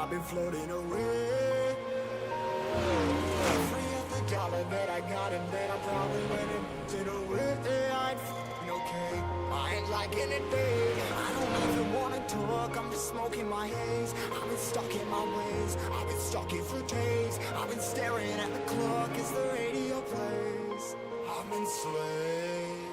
I've been floating away. Every other dollar that I got and then I probably went into the wind. I ain't f***ing okay, I ain't liking it, babe. I don't even wanna talk, I'm just smoking my haze. I've been stuck in my ways, I've been stuck here for days. I've been staring at the clock as the radio plays. I'm enslaved.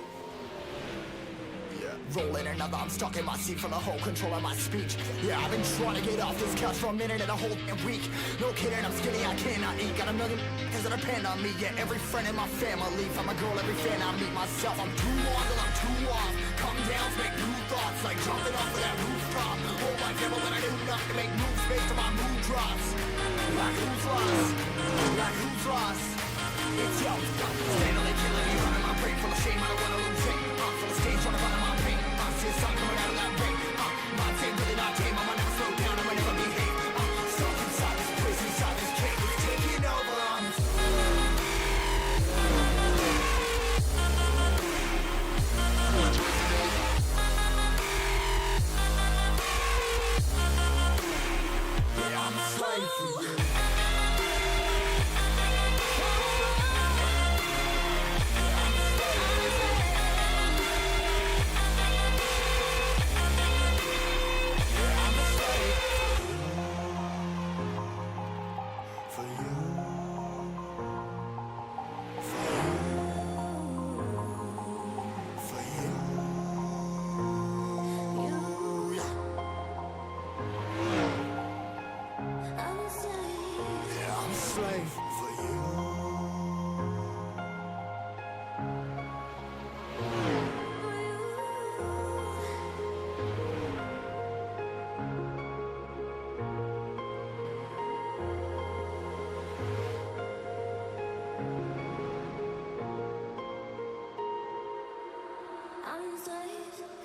Rolling another, I'm stuck in my seat for the whole control of my speech. Yeah, I've been trying to get off this couch for a minute and a whole week. No kidding, I'm skinny, I cannot eat. Got a million cause that depend on me. Yeah, every friend in my family. From a girl, every fan I meet myself. I'm too on till I'm too off. Come down to make new thoughts, like jumping off of that rooftop. Hold my devil when I do nothing to make moves based on my mood drops. Like who's lost? Like who's lost? It's yo, steadily killing me, running my brain full of shame. I don't wanna lose it. I'm full of stage, trying to find my pain. See the sun coming out of that rain. My team really not tame. I'ma never slow down. I'ma never behave. Stuck inside this prison, inside this cage. It's taking over. Yeah, I'm a slave for you.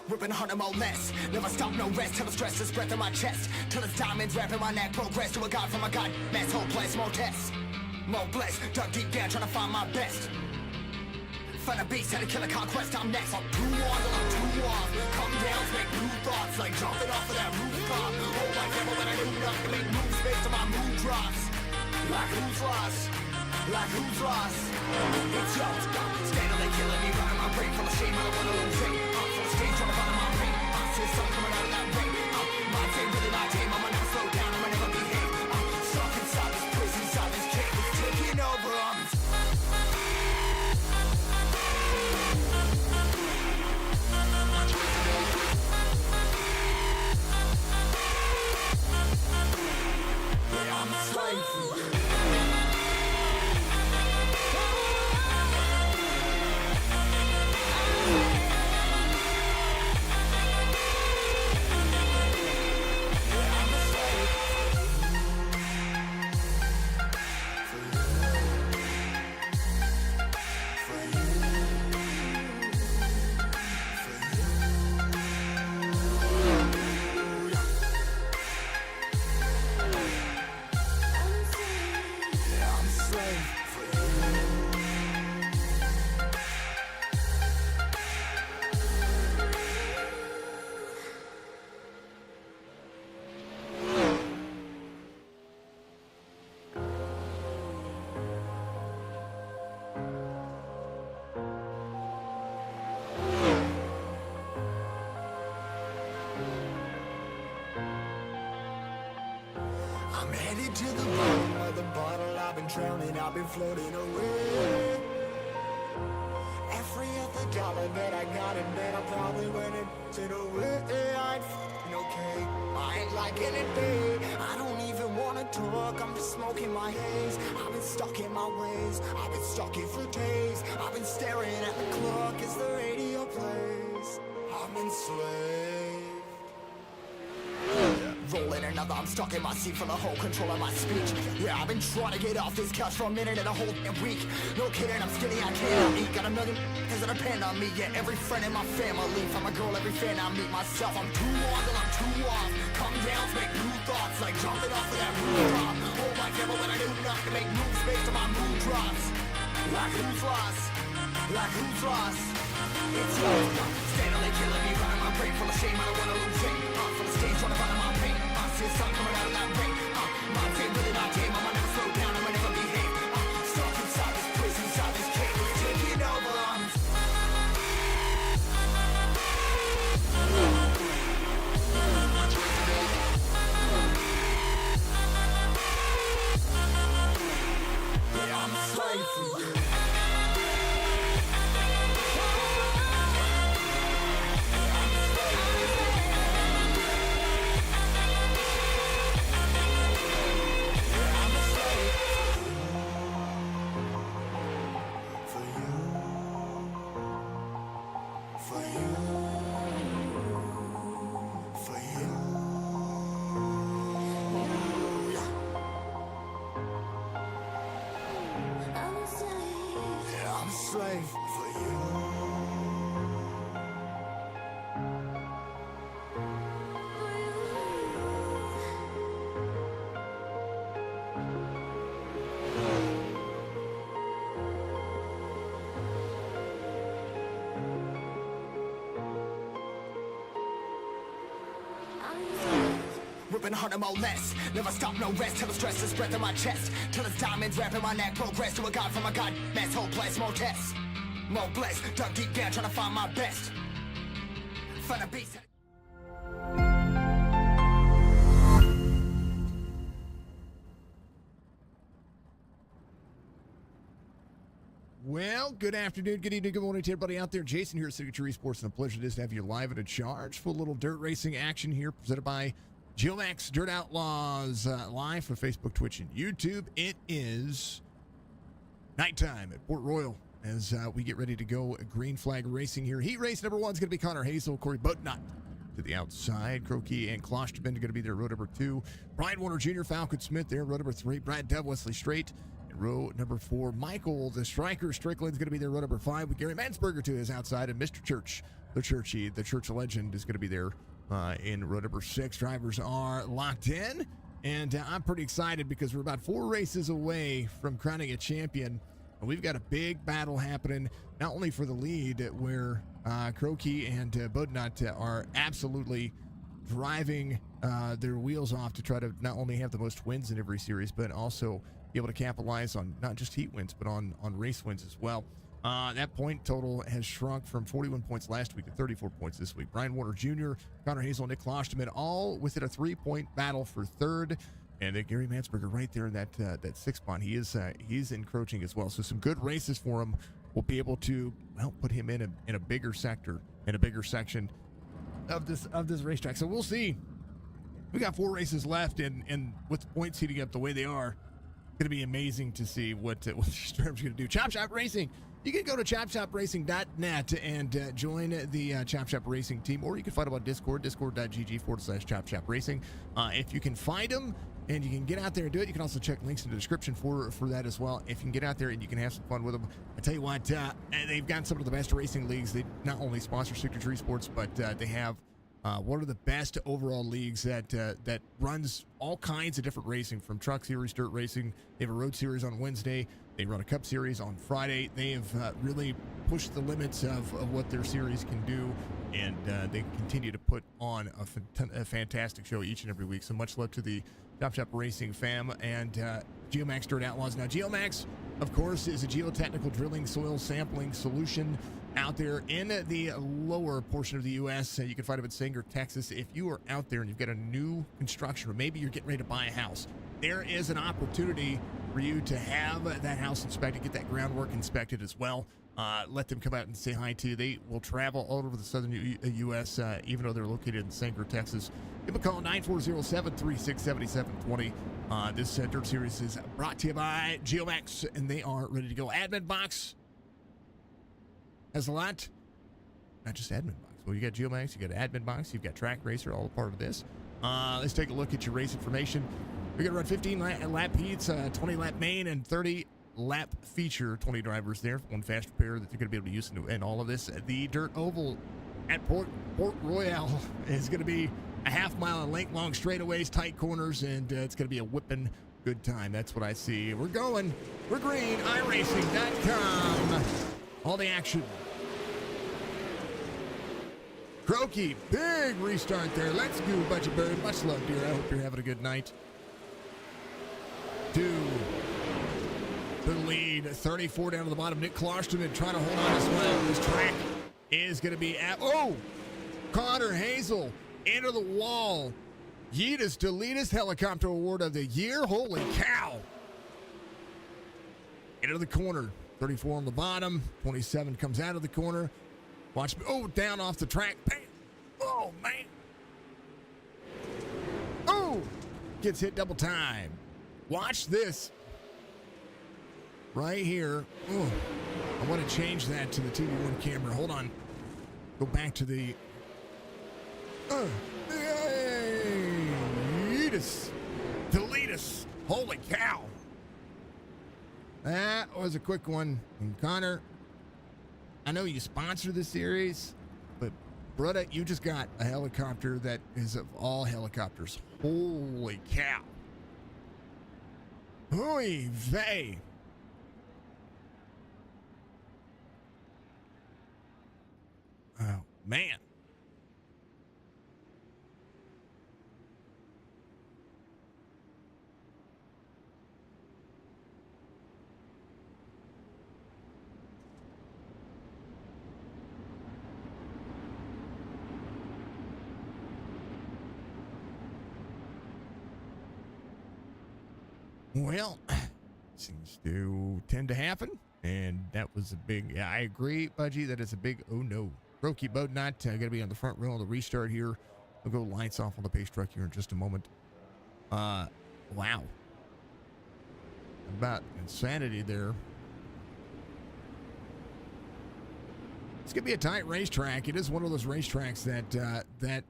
Ripping harder, more less. Never stop, no rest. Till the stress is breath in my chest. Till it's diamonds wrapping my neck. Progress to a god from a god. Mass whole place, more tests. More blessed. Dug deep down, trying to find my best. Find a beast, had to kill a conquest. I'm next. I'm too on till I'm too off. Come down, make new thoughts. Like jumping off of that rooftop. Hold my devil when I do nothing to make moves based on my mood drops. Like who's lost? Like who's lost? It's yo, steadily killing me, running my brain full of shame. I don't wanna lose it. I'm full of stage, trying to find my pain. See the sun coming out of that rain. My team really not tame. I'ma never slow down. I'ma never behave. Stuck inside this prison, inside this cage. It's taking over. Yeah, I'm a slave for you. I'm headed to the bottom of the bottle. I've been drowning, I've been floating away. Every other dollar that I got and then I probably went into the wind. I ain't f***ing okay, I ain't liking it, babe. I don't even wanna talk, I'm just smoking my haze. I've been stuck in my ways, I've been stuck here for days. I've been staring at the clock as the radio plays. I'm enslaved. Rolling another, I'm stuck in my seat for the whole control of my speech. Yeah, I've been trying to get off this couch for a minute and a whole week. No kidding, I'm skinny, I cannot eat. Got a million cause that depend on me. Yeah, every friend in my family. From a girl, every fan I meet myself. I'm too on till I'm too off. Come down to make new thoughts, like jumping off of that rooftop. Hold my devil when I do nothing to make moves based on my mood drops. Like who's lost? Like who's lost? It's yo, steadily killing me, running my brain full of shame. I don't wanna lose it. Full of stage, trying to find my pain. See the sun coming out of that rain. My team, really my team, I'ma never slow down, I'ma never behave. Stuck inside this prison, inside this cage, it's taking over. Yeah, I'm a slave for you. Slave for you. Ripping harder, more less. Never stop, no rest. Till the stress is breath in my chest. Till it's diamonds wrapping my neck. Progress to a god from a god. Mass hopeless, more tests. More blessed. Dug deep down, trying to find my best. Find a beast. Well, good afternoon, good evening, good morning to everybody out there. Jason here at Signature Esports, and a pleasure just to have you live and in charge for a little dirt racing action here, presented by Geomax Dirt Outlaws, live for Facebook, Twitch, and YouTube. It is nighttime at Port Royal as we get ready to go green flag racing here. Heat race number 1 is going to be Connor Hazel, Corey Boatnut to the outside. Croaky and Klosterman are going to be there, row number 2. Brian Warner Jr., Falcon Smith there, row number 3. Brad Dove, Wesley Strait, and row number 4. Michael, the striker, Strickland's going to be there, row number 5, with Gary Mansberger to his outside, and Mr. Church, the Church legend, is going to be there in row number 6. Drivers are locked in, and I'm pretty excited because we're about 4 races away from crowning a champion. And we've got a big battle happening, not only for the lead, where Croaky and Bodnut are absolutely driving their wheels off to try to not only have the most wins in every series, but also be able to capitalize on not just heat wins, but on race wins as well. That point total has shrunk from 41 points last week to 34 points this week. Brian Warner Jr., Connor Hazel, Nick Klosterman, all within a 3-point battle for third. And Gary Mansberger right there in that 6th spot. He's encroaching as well. So some good races for him. We'll be able to put him in a bigger sector, in a bigger section of this racetrack. So we'll see. We got 4 races left, and with the points heating up the way they are, it's going to be amazing to see what these drivers are going to do. Chop Shop Racing. You can go to chopshopracing.net and join the Chop Shop Racing team, or you can find them on Discord, discord.gg/chopshopracing. If you can find them and you can get out there and do it, you can also check links in the description for that as well. If you can get out there and you can have some fun with them, I tell you what, they've got some of the best racing leagues. They not only sponsor Signature Esports, but they have one of the best overall leagues that runs all kinds of different racing, from truck series, dirt racing. They have a road series on Wednesday. They run a cup series on Friday. They have really pushed the limits of what their series can do, and they continue to put on a fantastic show each and every week. So much love to the Chop Shop Racing fam and Geomax Dirt Outlaws. Now, Geomax, of course, is a geotechnical drilling soil sampling solution out there in the lower portion of the U.S. You can find them in Sanger, Texas. If you are out there and you've got a new construction, or maybe you're getting ready to buy a house, there is an opportunity for you to have that house inspected, get that groundwork inspected as well. Let them come out and say hi to you. They will travel all over the southern U.S., even though they're located in Sanger, Texas. Give them a call, 940-736-7720. This dirt series is brought to you by Geomax, and they are ready to go. Admin Box has a lot, not just Admin Box. Well, you got Geomax, you got Admin Box, you've got Track Racer, all a part of this. Let's take a look at your race information. We're going to run 15 lap heats, 20 lap main, and 30 lap feature. 20 drivers there, one fast repair that you're going to be able to use in all of this. The dirt oval at Port Royal is going to be a half-mile in length, long straightaways, tight corners, and it's going to be a whipping good time. That's what I see. We're going. We're green. iRacing.com. All the action. Croaky, big restart there. Let's go, Budget Bird. Much love, dear. I hope you're having a good night. the lead. 34 down to the bottom. Nick Klosterman trying to hold on as well. This track is going to be at, Connor Hazel into the wall. Yeetus Deletus Helicopter Award of the Year. Holy cow. Into the corner. 34 on the bottom. 27 comes out of the corner. Watch me. Oh, down off the track. Bam. Oh, man. Oh, gets hit double time. Watch this. Right here. Oh, I want to change that to the TV1 camera. Hold on. Go back to the... Yeetus. Deletus. Holy cow. That was a quick one. And Connor, I know you sponsor the series, but brother, you just got a helicopter that is of all helicopters. Holy cow. Oy vey. Oh, man. Well, seems to tend to happen, and that was a big, yeah, I agree, Budgie, that is a big, oh no. Roki Bodnot going to be on the front row of the restart here. We'll go lights off on the pace truck here in just a moment. Wow. About insanity there. It's going to be a tight racetrack. It is one of those racetracks that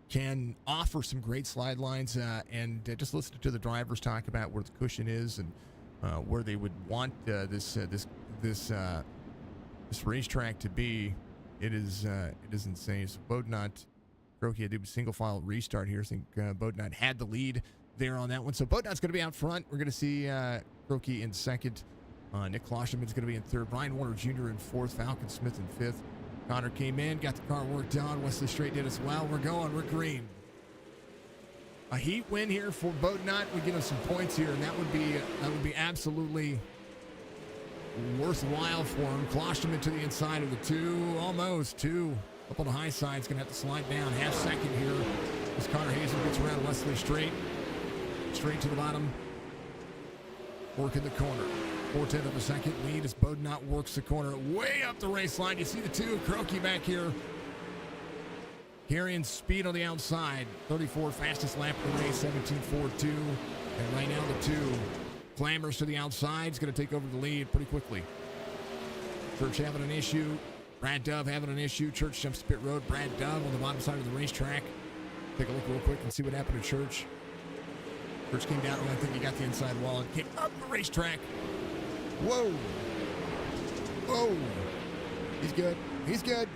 can offer some great slide lines, and just listen to the drivers talk about where the cushion is and where they would want this racetrack to be. It is insane. So Bodnot, Kroki did a single file restart here. I think Bodnot had the lead there on that one. So Bodnot's going to be out front. We're going to see Kroki in second. Nick Klosterman's going to be in third. Brian Warner Jr. in fourth. Falcon Smith in fifth. Connor came in, got the car worked on. Wesley Straight did as well. We're going. We're green. A heat win here for Bodnot would get us some points here, and that would be absolutely worthwhile for him. Klosterman to the inside of the two, almost two. Up on the high side, is going to have to slide down half second here as Connor Hazel gets around Wesley Straight to the bottom. Work in the corner. 4/10 of a second lead as Bodnot works the corner way up the race line. You see the two, Kroki back here. Carrying speed on the outside. 34 fastest lap of the race, 17.42. And right now the two. Clambers to the outside. Is going to take over the lead pretty quickly. Church having an issue. Brad Dove having an issue. Church jumps to pit road. Brad Dove on the bottom side of the racetrack. Take a look real quick and see what happened to Church. Church came down. I think he got the inside wall and came up the racetrack. Whoa. Whoa. He's good. He's good.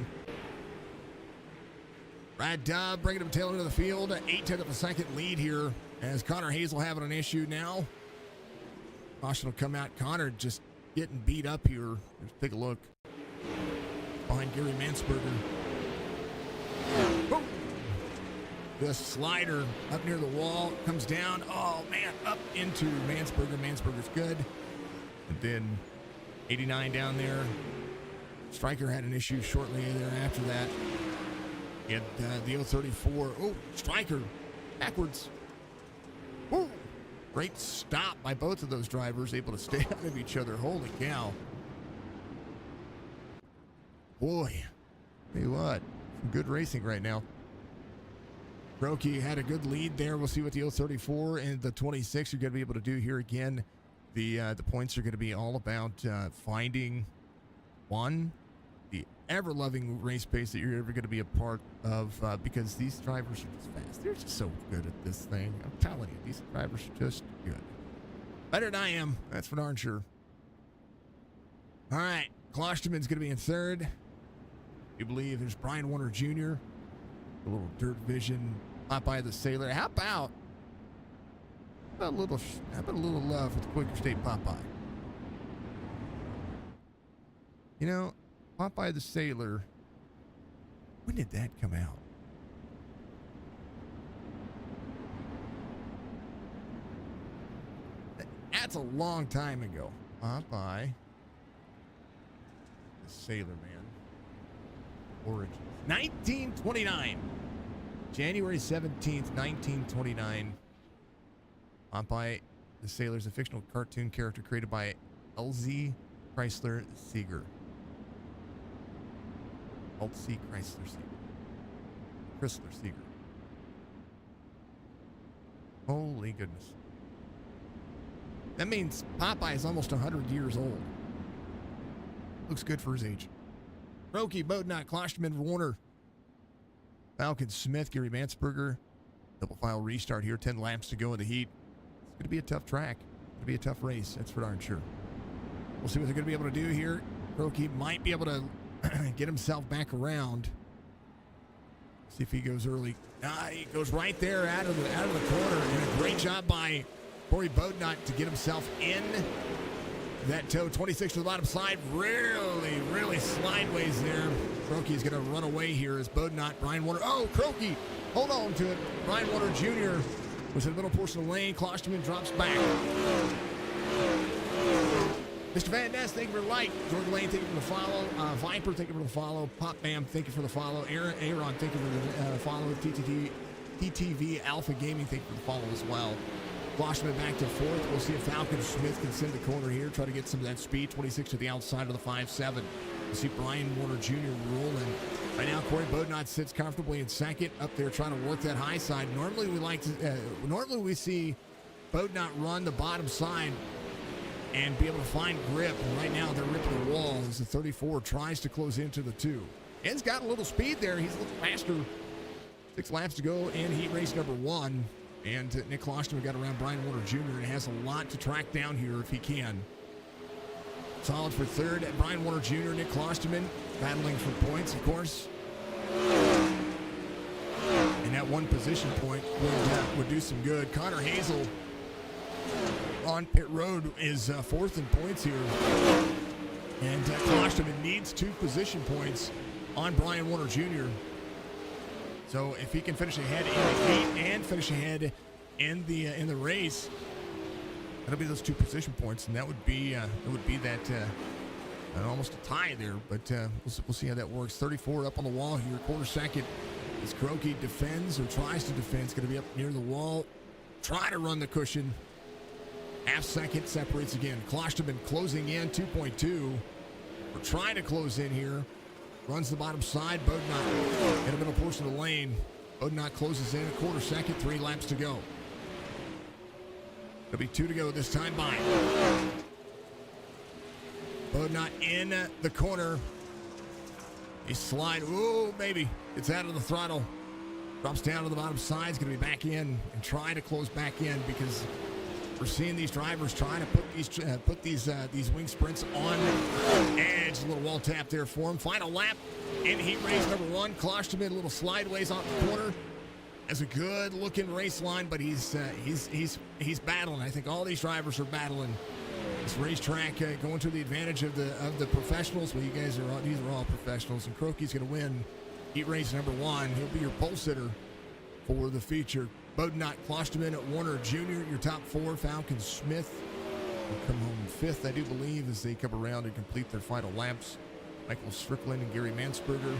Brad Dove bringing him tail into the field. 8/10 of a second lead here as Connor Hazel having an issue now. Caution will come out. Connor just getting beat up here. Let's take a look. Behind Gary Mansberger. Boom. The slider up near the wall comes down. Oh, man, up into Mansberger. Mansberger's good. And then 89 down there. Stryker had an issue shortly thereafter that. And the 034. Oh, Stryker backwards. Woo. Great stop by both of those drivers, able to stay out of each other. Holy cow. Boy, tell you what, some good racing right now. Kroki had a good lead there. We'll see what the 034 and the 26 are going to be able to do here again. The points are going to be all about finding the ever-loving race pace that you're ever going to be a part of, because these drivers are just fast. They're just so good at this thing. I'm telling you, these drivers are just good. Better than I am. That's for darn sure. All right, Klosterman's going to be in third. You believe there's Brian Warner Jr., a little Dirt Vision, Popeye the Sailor. How about a little love with the Quaker State Popeye? You know, Popeye the Sailor, when did that come out? That's a long time ago. Popeye the Sailor Man. Origins. 1929. January 17th, 1929. Popeye the Sailor is a fictional cartoon character created by L.Z. Chrysler Seeger. L.C. Chrysler Seeger. Holy goodness. That means Popeye is almost 100 years old. Looks good for his age. Roki, Bodnot, Klosterman, Warner, Falcon, Smith, Gary Mansberger. Double file restart here. 10 laps to go in the heat. It's going to be a tough track. It's going to be a tough race. That's for darn sure. We'll see what they're going to be able to do here. Roki might be able to get himself back around. See if he goes early. He goes right there out of the corner. And a great job by Corey Bodnot to get himself in that toe. 26 to the bottom side. Really slideways there. Croaky is going to run away here as Bodnot. Brian Warner. Oh, Croaky. Hold on to it. Brian Warner Jr. was in the middle portion of the lane. Klosterman drops back. Mr. Van Ness, thank you for the like. Jordan Lane, thank you for the follow. Viper, thank you for the follow. Pop Bam, thank you for the follow. Aaron, thank you for the follow. TTV Alpha Gaming, thank you for the follow as well. Klosterman back to fourth. We'll see if Falcon Smith can send the corner here. Try to get some of that speed. 26 to the outside of the 5-7. We'll see Brian Warner Jr. rolling. Right now, Corey Bodnot sits comfortably in second, up there trying to work that high side. Normally, we see Bodnot run the bottom side and be able to find grip. And right now, they're ripping the wall as the 34 tries to close into the 2. Ed's got a little speed there. He's a little faster. 6 laps to go in heat race number 1. And Nick Klosterman got around Brian Warner Jr. and has a lot to track down here if he can. Solid for third. Brian Warner Jr., Nick Klosterman battling for points, of course. And that one position point would do some good. Connor Hazel on pit road is fourth in points here. And Klosterman needs 2 position points on Brian Warner Jr. So if he can finish ahead in the heat and finish ahead in the race, that'll be those 2 position points, and that would be almost a tie there. But we'll see how that works. 34 up on the wall here, quarter second. As Croaky defends or tries to defend, it's going to be up near the wall. Try to run the cushion. Half second separates again. Klosterman closing in 2.2. We're trying to close in here. Runs the bottom side. Bodnot in the middle portion of the lane. Bodnot closes in a quarter second. 3 laps to go. There'll be 2 to go this time by. Bodnot in the corner. He slide. Ooh, baby. It's out of the throttle. Drops down to the bottom side. He's going to be back in and try to close back in because we're seeing these drivers trying to put these wing sprints on edge. A little wall tap there for him. Final lap in heat race number 1. Klosterman a little slideways off the corner. Has a good looking race line, but he's battling. I think all these drivers are battling this racetrack, going to the advantage of the professionals. Well, these are all professionals, and Croaky's going to win heat race number 1. He'll be your pole sitter for the feature. Bodnot, Klosterman, Warner Jr., your top 4. Falcon Smith will come home 5th, I do believe, as they come around and complete their final laps. Michael Strickland and Gary Mansberger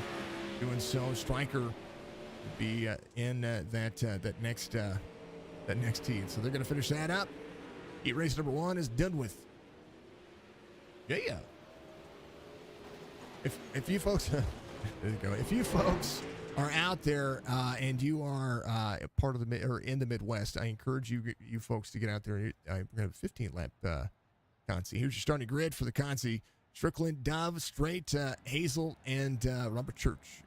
doing so. Stryker will be in that next heat. So they're going to finish that up. Heat race number 1 is done with. Yeah. If you folks, there you go. If you folks are out there and you are part of or in the Midwest, I encourage you folks to get out there. We're going to have a 15-lap Consi. Here's your starting grid for the Consi. Strickland, Dove, Strait, Hazel, and Robert Church.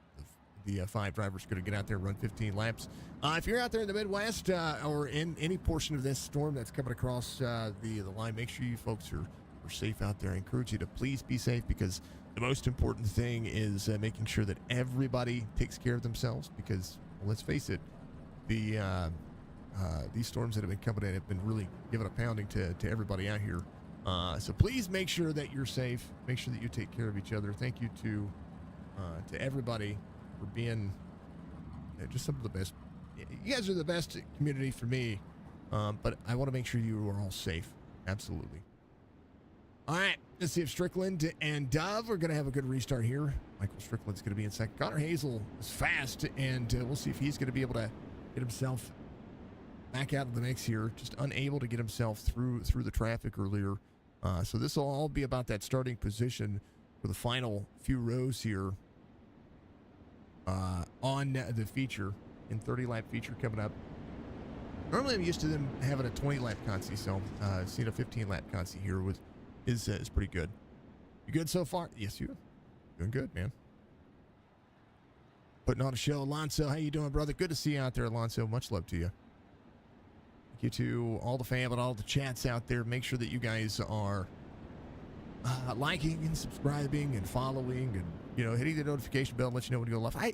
The 5 drivers are going to get out there and run 15 laps. If you're out there in the Midwest or in any portion of this storm that's coming across the line, make sure you folks are safe out there. I encourage you to please be safe because the most important thing is making sure that everybody takes care of themselves because, well, let's face it, these storms that have been coming in have been really giving a pounding to everybody out here. So please make sure that you're safe. Make sure that you take care of each other. Thank you to everybody for being just some of the best. You guys are the best community for me, but I want to make sure you are all safe. Absolutely. All right, let's see if Strickland and Dove are going to have a good restart here. Michael Strickland's going to be in second. Connor Hazel is fast, and we'll see if he's going to be able to get himself back out of the mix here. Just unable to get himself through the traffic earlier. So this will all be about that starting position for the final few rows here on the feature, in 30-lap feature coming up. Normally I'm used to them having a 20-lap consi, so seeing a 15-lap consi here is pretty good. You good so far? Yes, you are. Doing good, man. Putting on a show. Alonso, how you doing, brother? Good to see you out there, Alonso. Much love to you. Thank you to all the fam and all the chats out there. Make sure that you guys are liking and subscribing and following and, you know, hitting the notification bell and let you know when you go live. I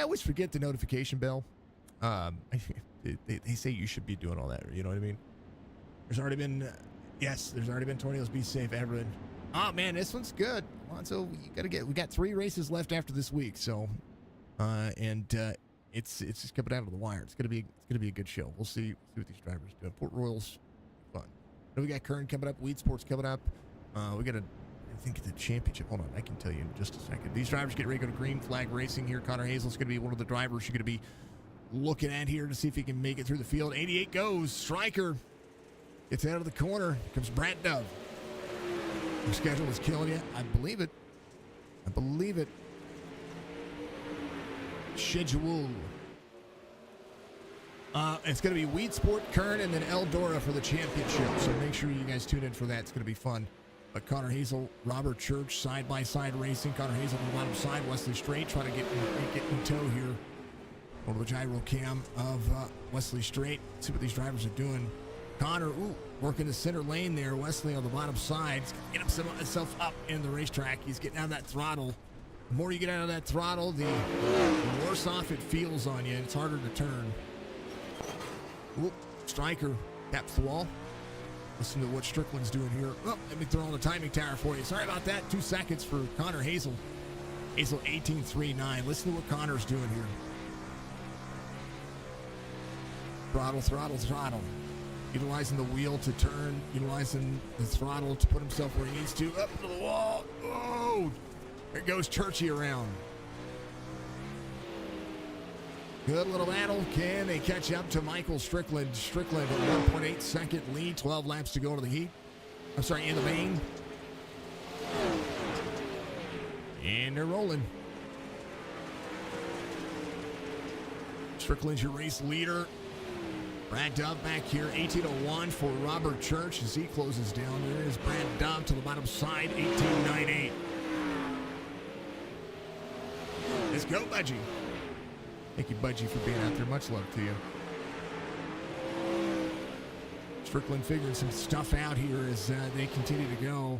always forget the notification bell. They say you should be doing all that. You know what I mean? There's already been, there's already been tornadoes. Be safe, everyone. Oh man, this one's good. Alonso, we got 3 races left after this week, so it's just coming down to the wire. It's gonna be a good show. We'll see what these drivers do. Port Royal's fun. Then we got Kern coming up, Weed Sports coming up. We got I think the championship. Hold on, I can tell you in just a second. These drivers get ready to go to Green Flag Racing here. Connor Hazel's gonna be one of the drivers you're gonna be looking at here to see if he can make it through the field. 88 goes. Striker gets out of the corner. Here comes Brad Dove. Your schedule is killing you. I believe it. Schedule. It's going to be Weed Sport, Kern, and then Eldora for the championship. So make sure you guys tune in for that. It's going to be fun. But Connor Hazel, Robert Church, side-by-side racing. Connor Hazel on the bottom side. Wesley Straight trying to get in tow here over the gyro cam of Wesley Straight. See what these drivers are doing. Connor, working the center lane there. Wesley on the bottom side. He's getting himself up in the racetrack. He's getting out of that throttle. The more you get out of that throttle, the worse off it feels on you. It's harder to turn. Striker taps the wall. Listen to what Strickland's doing here. Oh, let me throw on the timing tower for you. Sorry about that. 2 seconds for Connor Hazel. Hazel 18.39. Listen to what Connor's doing here. Throttle. Utilizing the wheel to turn, utilizing the throttle to put himself where he needs to. Up to the wall. Oh, there goes Churchy around. Good little battle. Can they catch up to Michael Strickland? Strickland at 1.8 second lead. 12 laps to go to the heat. I'm sorry, in the main. And they're rolling. Strickland's your race leader. Brad Dove back here, 18.01 for Robert Church as he closes down. There is Brad Dove to the bottom side, 18.98. Let's go, Budgie. Thank you, Budgie, for being out there. Much love to you. Strickland figuring some stuff out here as they continue to go.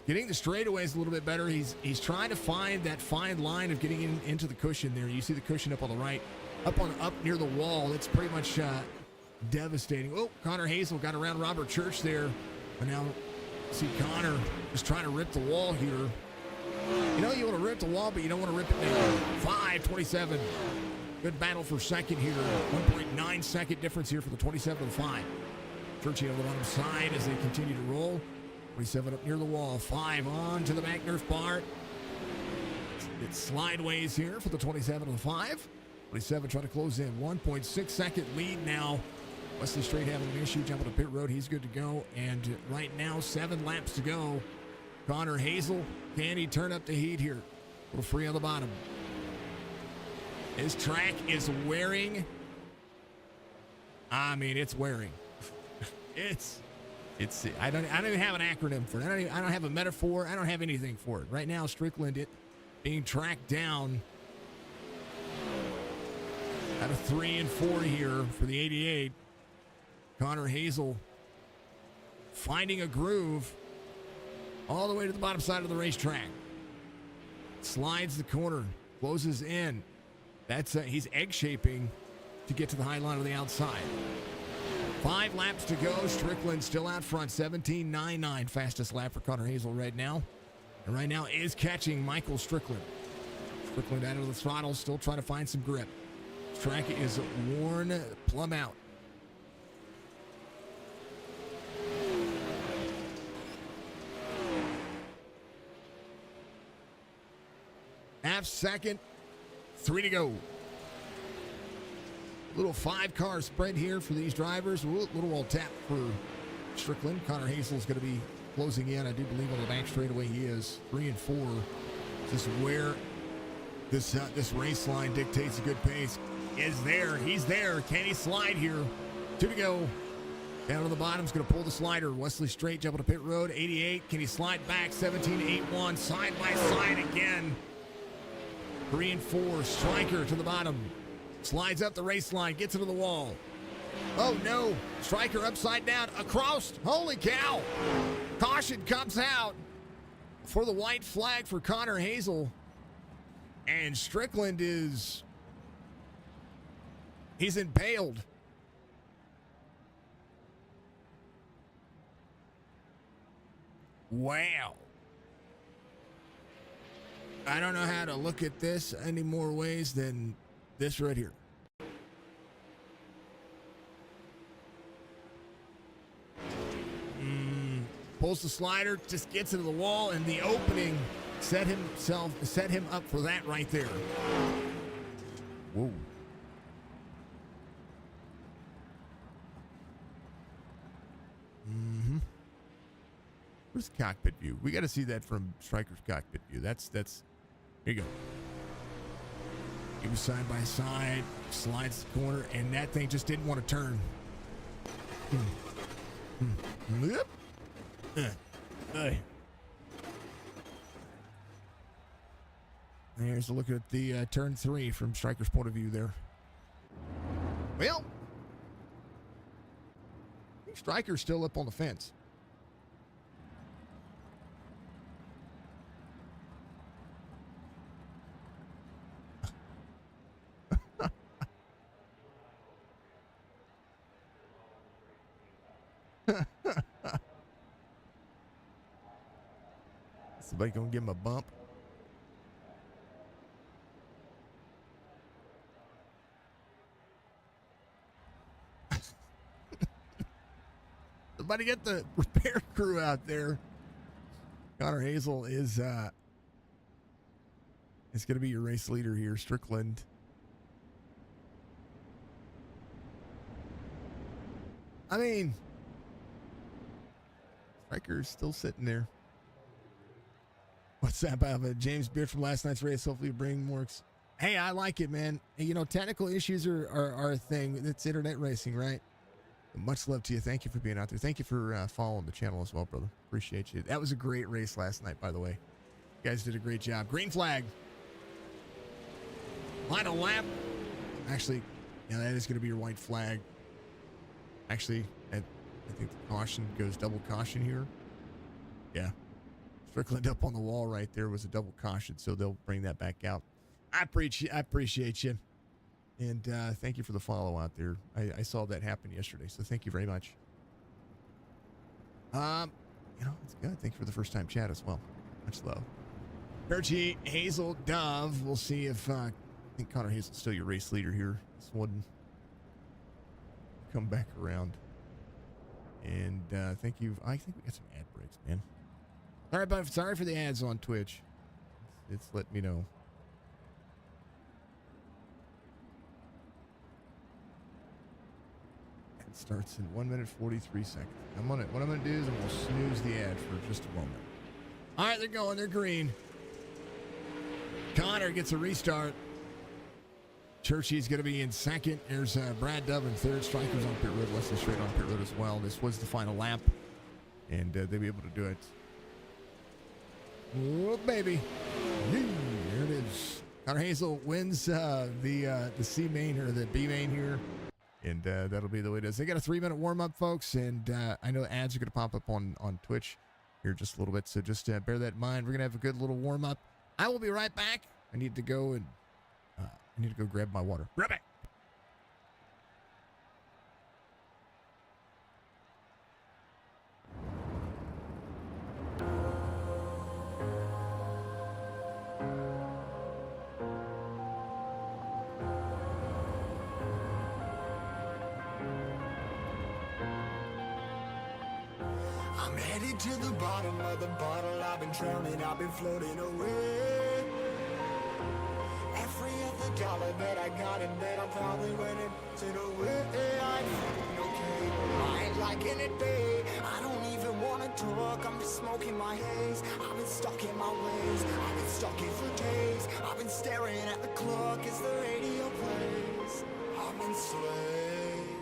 Getting the straightaways a little bit better. He's trying to find that fine line of getting into the cushion there. You see the cushion up on the right, up near the wall. It's pretty much devastating. Oh, Connor Hazel got around Robert Church there. And now see Connor just trying to rip the wall here. You know you want to rip the wall, but you don't want to rip it down. 5.27. Good battle for second here. 1.9 second difference here for the 27 and 5. Churchy on the bottom side as they continue to roll. 27 up near the wall. 5 on to the back Nerf bar. It's slideways here for the 27 and 5. 27 trying to close in. 1.6 second lead now. Wesley Straight having an issue jumping to pit road. He's good to go. And right now, 7 laps to go. Connor Hazel, can he turn up the heat here? A little free on the bottom. His track is wearing. I mean, it's wearing. It's. I don't even have an acronym for it. I don't have a metaphor. I don't have anything for it. Right now, Strickland being tracked down out of 3 and 4 here for the 88. Connor Hazel finding a groove all the way to the bottom side of the racetrack. Slides the corner, closes in. That's he's egg shaping to get to the high line of the outside. 5 laps to go. Strickland still out front. 17.99 fastest lap for Connor Hazel right now. And right now is catching Michael Strickland. Strickland out of the throttle, still trying to find some grip. Track is worn plumb out. half second, 3 to go. Little 5-car spread here for these drivers. Little all tap for Strickland. Connor Hazel's going to be closing in. I do believe on the back straightaway he is 3 and 4. Just where this race line dictates a good pace. Is there. He's there. Can he slide here? 2 to go. Down on the bottom is going to pull the slider. Wesley Straight jumping to pit road. 88. Can he slide back? 17.81. Side by side again. 3 and 4. Striker to the bottom. Slides up the race line. Gets into the wall. Oh no. Striker upside down. Across. Holy cow. Caution comes out for the white flag for Connor Hazel. And Strickland he's impaled. Wow. I don't know how to look at this any more ways than this right here. Pulls the slider, just gets into the wall, and the opening set him up for that right there. Whoa. Where's the cockpit view? We got to see that from Striker's cockpit view. That's here you go. He was side by side, slides the corner, and that thing just didn't want to turn. Yep. There's a look at the turn 3 from Striker's point of view there. Well, I think Striker's still up on the fence. Somebody gonna give him a bump? Somebody get the repair crew out there. Connor Hazel is going to be your race leader here, Strickland. I mean, Striker's still sitting there. What's that about James Beard from last night's race? Hopefully you bring more. Hey, I like it, man. You know, technical issues are a thing. It's internet racing, right? Much love to you. Thank you for being out there. Thank you for following the channel as well, brother. Appreciate you. That was a great race last night, by the way. You guys did a great job. Green flag. Final lap. Actually, yeah, that is going to be your white flag. Actually, I think the caution goes double caution here. Yeah. Strickland up on the wall right there was a double caution, so they'll bring that back out. I appreciate you. And thank you for the follow out there. I saw that happen yesterday, so thank you very much. You know, it's good. Thank you for the first time chat as well. Much love. Perchi, Hazel, Dove. We'll see if I think Connor Hazel's still your race leader here. This one come back around. And thank you. I think we got some ad breaks, man. All right, but sorry for the ads on Twitch. It's let me know. It starts in 1 minute 43 seconds. What I'm gonna do is I'm gonna snooze the ad for just a moment. All right, they're going. They're green. Connor gets a restart. Churchy's gonna be in second. There's Brad Dove in third. Striker's on pit road. Wesley Straight on pit road as well. This was the final lap, and they'll be able to do it. Oh, baby. There it is. Connor Hazel wins the C main or the B main here. And that'll be the way it is. They got a 3-minute warm-up, folks. And I know ads are going to pop up on Twitch here just a little bit. So just bear that in mind. We're going to have a good little warm-up. I will be right back. I need to go and grab my water. Right back. I'm headed to the bottom of the bottle. I've been drowning, I've been floating away. dollar that I got and that I'm probably winning. To the way I'm okay. I ain't liking it, babe. I don't even wanna talk. I'm just smoking my haze. I've been stuck in my ways. I've been stuck in for days. I've been staring at the clock as the radio plays. I'm enslaved.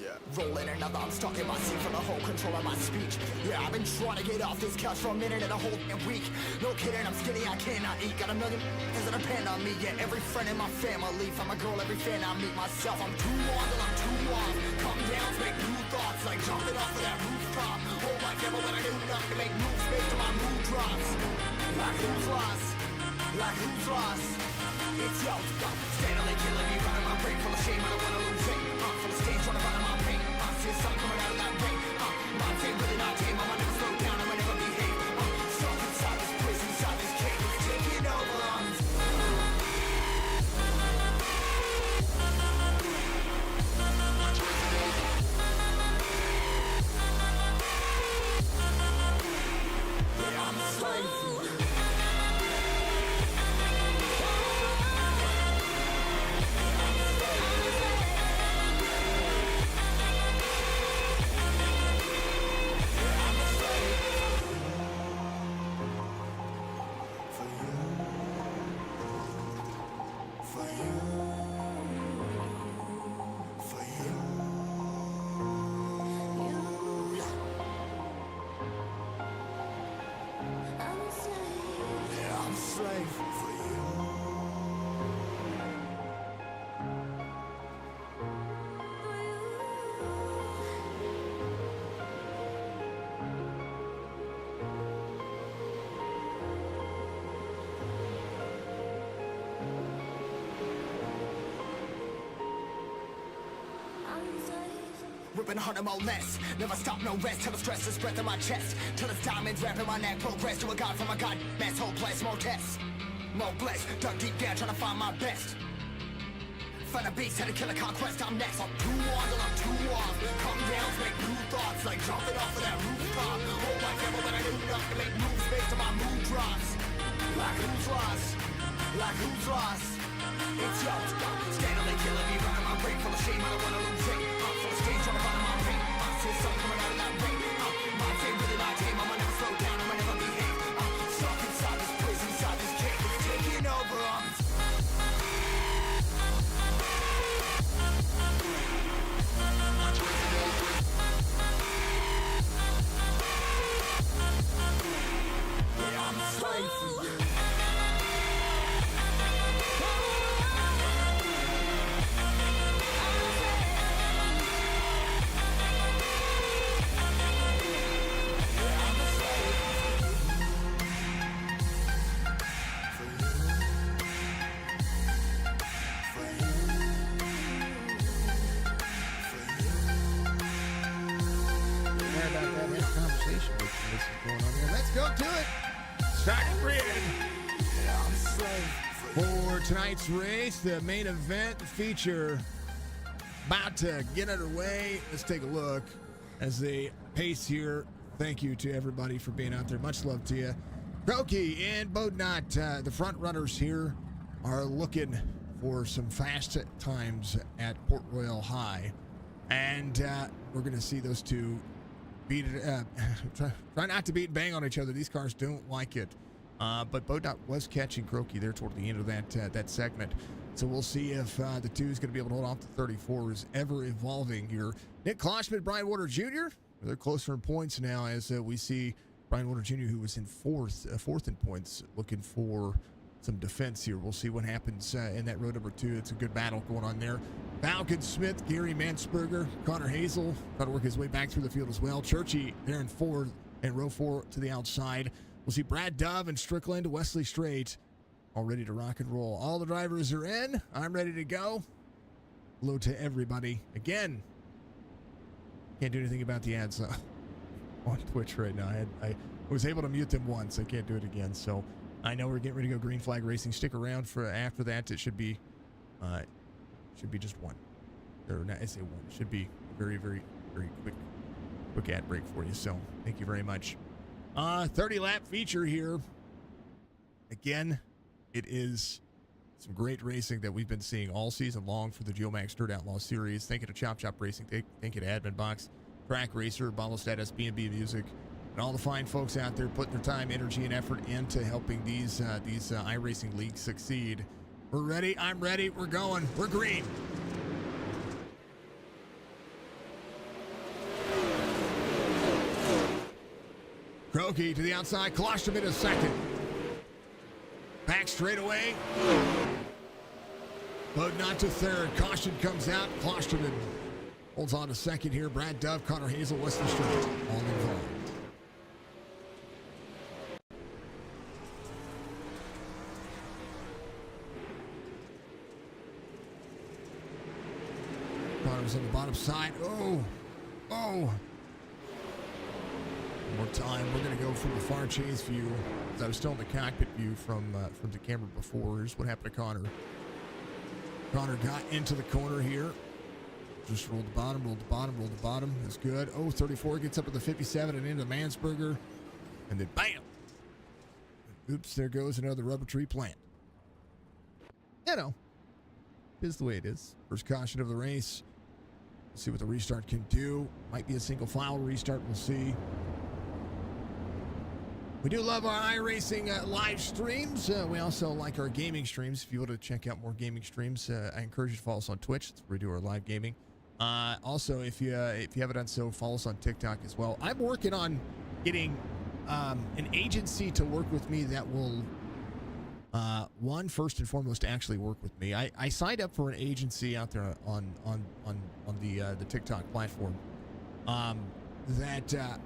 Yeah. Rolling another, I'm stuck in my seat for the whole control of my speech. Yeah, I've been trying to get off this couch for a minute and a whole week. No kidding, I'm skinny, I cannot eat. Got a million that depend on me. Yeah, every friend in my family, from a girl, every fan I meet myself. I'm too on till I'm too off. Come down, make new thoughts, like jumping off of that rooftop. Whole life never when I do nothing to make moves based on my mood drops. Like who's lost? Like who's lost? It's yo, steadily killing me, running my brain full of shame. I don't wanna lose it. Full of stage, trying to run out my pain. See the sun coming out of that rain. My team really not tame. I'ma never slow down. I'ma never behave. Stuck inside this prison, inside this cage. It's taking over. Yeah, I'm a slave. Ripping harder, more less. Never stop, no rest. Till the stress is breath in my chest. Till it's diamonds wrapping my neck. Progress to a god from a god. Mass whole place, more tests. More blessed. Dug deep down, trying to find my best. Find a beast, had to kill a conquest. I'm next. I'm too on till I'm too off. Come down, make new thoughts. Like jumping off of that rooftop. Whole life never when I do nothing to make moves based on my mood drops. Like who's lost? Like who's lost? It's yo, steadily killing me, running my brain full of shame. I don't wanna lose it. Full of stage, trying to run my pain. See the sun coming out of that rain. My team really not tame. I'ma never slow down. I'ma never behave. Stuck inside this prison, inside this cage. It's taking over. Yeah, I'm a slave for you. Let's go to it. Starting grid. For tonight's race, the main event feature about to get underway. Let's take a look as they pace here. Thank you to everybody for being out there. Much love to you. Croaky and Bodnot, the front runners here, are looking for some fast times at Port Royal High. And we're going to see those two beat it, try not to beat and bang on each other. These cars don't like it. But Bodot was catching Croaky there toward the end of that segment. So we'll see if the two is going to be able to hold off the 34s, ever evolving here. Nick Kloschmidt, Brian Warner Jr., they're closer in points now as we see Brian Warner Jr., who was in fourth in points, looking for some defense here. We'll see what happens in that row number 2. It's a good battle going on there. Falcon Smith, Gary Mansberger, Connor Hazel trying to work his way back through the field as well. Churchy there in row 4 to the outside. We'll see Brad Dove and Strickland, Wesley Strait, all ready to rock and roll. All the drivers are in. I'm ready to go. Hello to everybody. Again, can't do anything about the ads on Twitch right now. I was able to mute them once. I can't do it again. So I know we're getting ready to go green flag racing. Stick around for after that. It should be just one. Or not, I say one. It should be a very, very, very quick ad break for you. So thank you very much. 30 lap feature here. Again, it is Some great racing that we've been seeing all season long for the Geomax Dirt Outlaws series. Thank you to Chop Chop Racing. Thank you to Admin Box, Track Racer, Bottle Status, B&B Music, and all the fine folks out there putting their time, energy, and effort into helping these iRacing leagues succeed. We're ready. I'm ready. We're going. We're green. Croaky to the outside. Klosterman a second. Back straight away. But not to third. Caution comes out. Klosterman holds on to second here. Brad Dove, Connor Hazel, Western Street, all involved. Connor's on the bottom side. Oh. One more time. We're going to go from the far chase view. I was still in the cockpit view from the camera before. Here's what happened to Connor. Connor got into the corner here. Just rolled the bottom, rolled the bottom, rolled the bottom. That's good. 34 gets up to the 57 and into Mansberger. And then bam! Oops, there goes another rubber tree plant. You know, is the way it is. First caution of the race. Let's see what the restart can do. Might be a single file restart. We'll see. We do love our iRacing live streams. We also like our gaming streams. If you want to check out more gaming streams, I encourage you to follow us on Twitch. That's where we do our live gaming. Also, if you haven't done so, follow us on TikTok as well. I'm working on getting an agency to work with me that will, first and foremost, actually work with me. I signed up for an agency out there on the TikTok platform that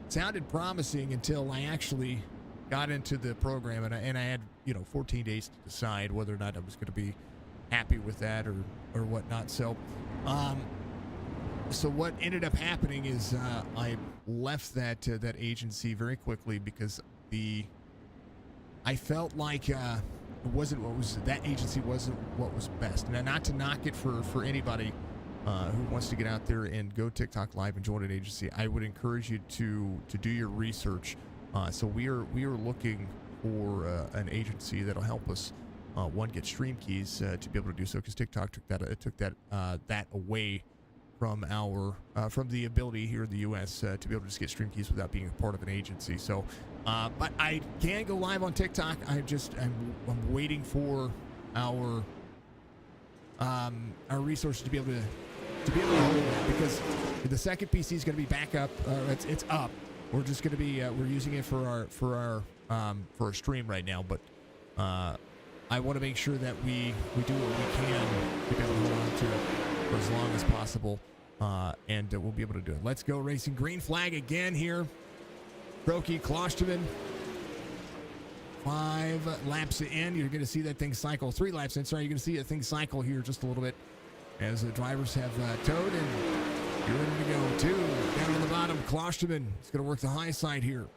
sounded promising until I actually got into the program, and I had 14 days to decide whether or not I was going to be happy with that or whatnot. So what ended up happening is I left that agency very quickly because I felt like that agency wasn't what was best. Now, not to knock it for anybody who wants to get out there and go TikTok live and join an agency. I would encourage you to do your research. So we are looking for an agency that'll help us get stream keys to be able to do so, because TikTok took that away from the ability here in the U.S. To be able to just get stream keys without being a part of an agency. So, but I can go live on TikTok. I'm waiting for our resources to be able to hold that, because the second PC is going to be back up. It's up. We're just going to be we're using it for our stream right now, but I want to make sure that we do what we can to be able to hold on to it for as long as possible, and we'll be able to do it. Let's go racing. Green flag again here. Croaky, Klosterman. 5 laps in. You're going to see that thing cycle. 3 laps in. Sorry, you're going to see that thing cycle here just a little bit as the drivers have towed, and you're ready to go. 2 down on the bottom. Klosterman is going to work the high side here.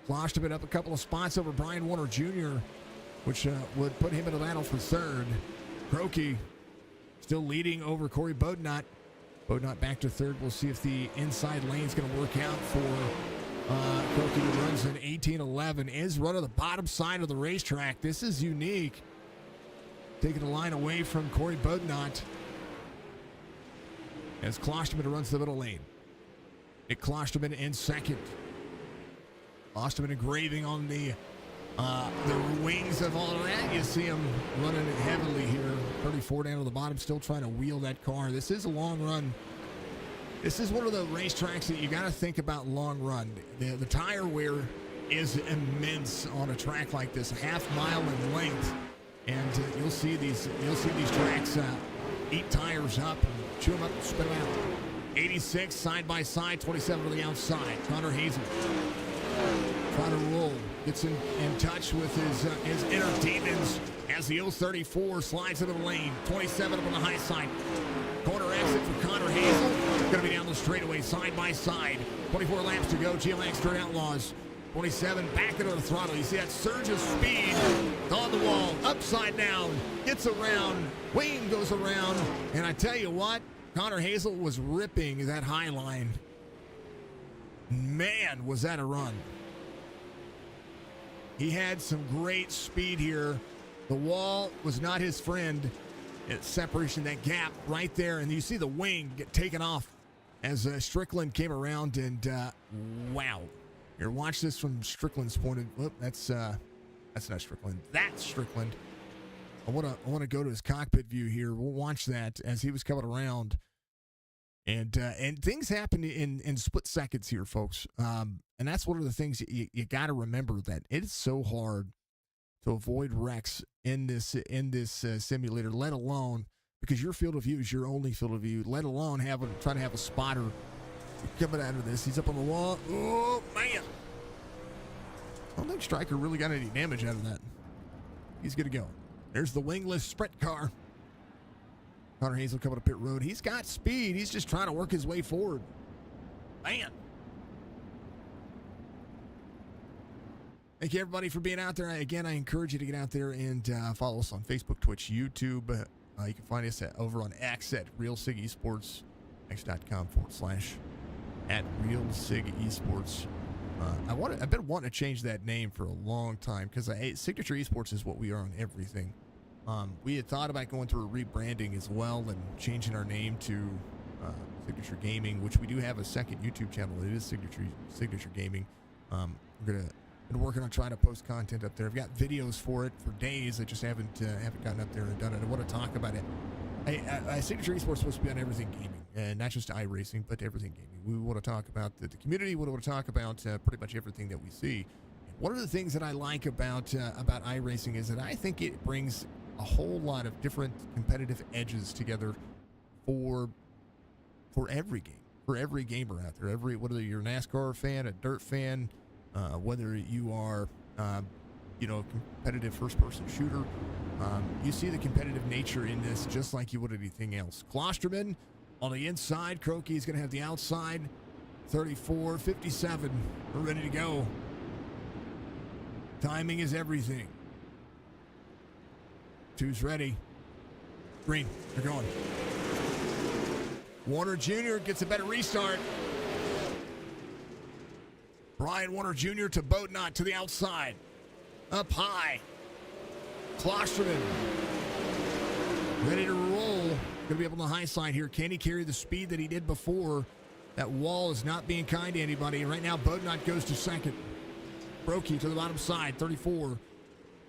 Klosterman up a couple of spots over Brian Warner Jr., which would put him in a battle for third. Croaky still leading over Corey Bodnott. Bodnott back to third. We'll see if the inside lane is going to work out for Croaky, who runs an 18:11. Is running the bottom side of the racetrack. This is unique. Taking the line away from Corey Bodnott as Klosterman runs the middle lane. Nick Klosterman in second. Klosterman engraving on the wings of all of that. You see him running it heavily here. 34 down to the bottom, still trying to wheel that car. This is a long run. This is one of the racetracks that you got to think about long run. The tire wear is immense on a track like this, a half mile in length, and you'll see these tracks eat tires up and chew them up and spit them out. 86 side by side, 27 to the outside. Connor Hazel trying to roll, gets in touch with his inner demons as the 034 slides into the lane. 27 up on the high side. Corner exit for Connor Hazel. Going to be down the straightaway side by side. 24 laps to go. Geomax Dirt Outlaws. 27 back into the throttle. You see that surge of speed on the wall, upside down, gets around, wing goes around, and I tell you what, Connor Hazel was ripping that high line. Man, was that a run. He had some great speed here The wall was not his friend. It's separation, that gap right there. And you see the wing get taken off as Strickland came around. And wow. Here, watch this from Strickland's point of view. That's not Strickland. That's Strickland. I want to go to his cockpit view here. We'll watch that as he was coming around. And things happen in split seconds here, folks. And that's one of the things you got to remember, that it is so hard to avoid wrecks in this simulator, let alone, because your field of view is your only field of view, let alone trying to have a spotter coming out of this. He's up on the wall. Oh, man. I don't think Stryker really got any damage out of that. He's going to go. There's the wingless sprint car. Connor Hazel coming up pit road. He's got speed. He's just trying to work his way forward. Man. Thank you, everybody, for being out there. Again, I encourage you to get out there and follow us on Facebook, Twitch, YouTube. You can find us over on X at Real Sig Esports, x.com/@Real Sig Esports. I've been wanting to change that name for a long time, because Signature Esports is what we are on everything. We had thought about going through a rebranding as well and changing our name to Signature Gaming, which we do have a second YouTube channel. It is Signature Gaming. We're been working on trying to post content up there. I've got videos for it for days. I just haven't gotten up there and done it. I want to talk about it. Signature Esports is supposed to be on everything gaming, and not just iRacing, but everything gaming. We want to talk about the community. We want to talk about pretty much everything that we see. One of the things that I like about iRacing is that I think it brings a whole lot of different competitive edges together for every game, for every gamer out there. Whether you're a NASCAR fan, a dirt fan, whether you are, a competitive first-person shooter, you see the competitive nature in this just like you would anything else. Klosterman on the inside. Croaky is going to have the outside. 34, 57. We're ready to go. Timing is everything. Two's ready. Green, they're going. Warner Jr. gets a better restart. Brian Warner Jr. to Bodnot to the outside. Up high. Klosterman ready to roll. Going to be able to high side here. Can he carry the speed that he did before? That wall is not being kind to anybody. Right now, Bodnot goes to second. Brokey to the bottom side. 34.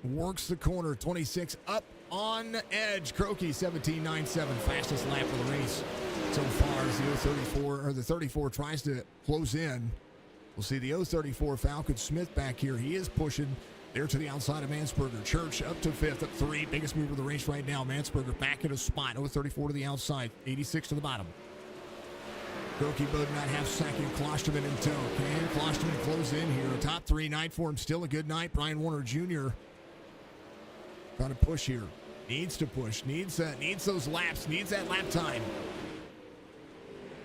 Works the corner. 26 up on edge. Croaky 17.97. Fastest lap of the race so far as the 34 tries to close in. We'll see the 034 Falcon Smith back here. He is pushing there to the outside of Mansberger. Church up to fifth, up three. Biggest move of the race right now. Mansberger back in a spot. 034 to the outside. 86 to the bottom. Croaky Bodnot half second. Klosterman in tow. Can Klosterman close in here? Top three night for him. Still a good night. Brian Warner Jr. trying to push here. Needs to push. Needs those laps. Needs that lap time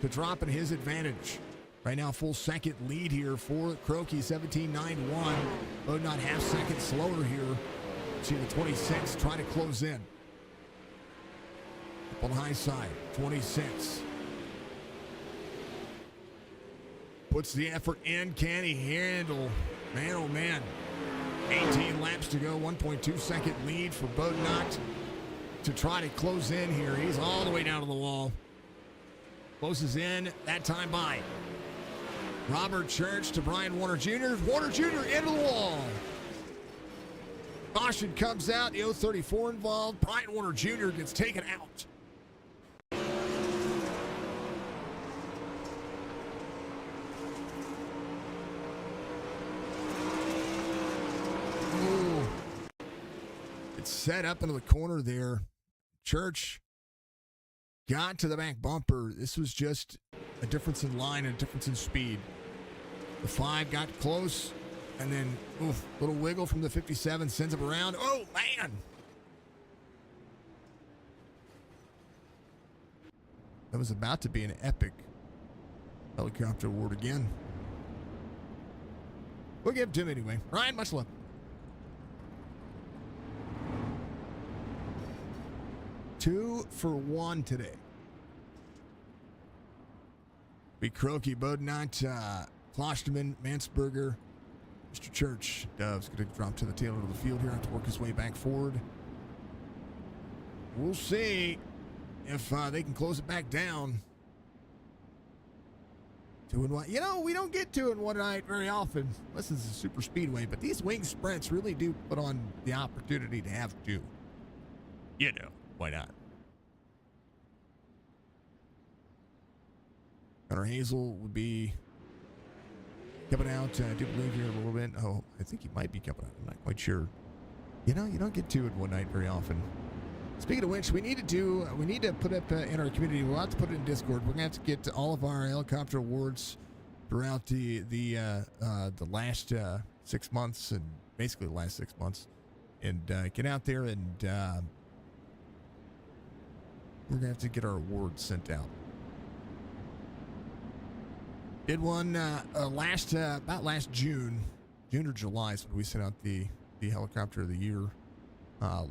to drop in his advantage. Right now, full second lead here for Croaky, 17.91. Bodnot half second slower here. See the 26 trying to close in. Up on the high side, 26. Puts the effort in. Can he handle? Man, oh man. 18 laps to go, 1.2 second lead for Bodnot to try to close in here. He's all the way down to the wall. Closes in that time by Robert Church to Brian Warner Jr. Warner Jr. into the wall. Caution comes out. The 034 involved. Brian Warner Jr. gets taken out. Ooh. It's set up into the corner there. Church got to the back bumper. This was just a difference in line and a difference in speed. The 5 got close, and then, little wiggle from the 57, sends him around. Oh, man! That was about to be an epic helicopter award again. We'll give it to him anyway. Ryan, much love. Two for one today. Be Croaky, Bodnot, Klosterman, Mansberger, Mr. Church. Dove's going to drop to the tail end of the field here. Have to work his way back forward. we'll see if they can close it back down. 2 and 1. You know, we don't get 2 in one night very often, unless it's a super speedway, but these wing sprints really do put on the opportunity to have 2. You know, why not? Connor Hazel would be coming out, I do believe, here in a little bit. Oh, I think he might be coming out. I'm not quite sure. You know, you don't get 2 in one night very often. Speaking of which, we need to put up in our community. We'll have to put it in Discord. We're gonna have to get all of our helicopter awards throughout the last 6 months, and basically the last 6 months, and get out there, and we're gonna have to get our awards sent out. Did one about last June or July is when we sent out the helicopter of the year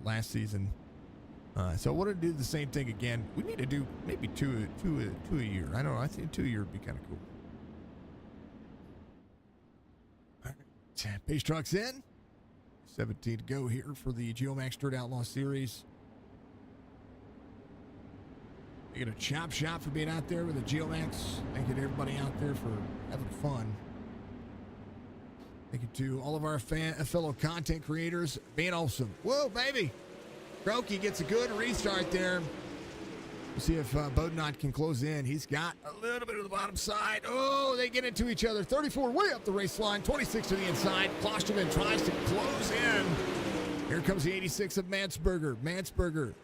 last season. So I want to do the same thing again. We need to do maybe two a year. I don't know. I think 2 a year would be kind of cool. All right. Pace trucks in. 17 to go here for the Geomax Dirt Outlaw series. You get a chop shop for being out there with the Geomax. Thank you to everybody out there for having fun. Thank you to all of our fellow content creators being awesome. Whoa, baby! Brokey gets a good restart there. We'll see if Bodnot can close in. He's got a little bit of the bottom side. Oh, they get into each other. 34 way up the race line. 26 to the inside. Klosterman tries to close in. Here comes the 86 of Mansberger. Mansberger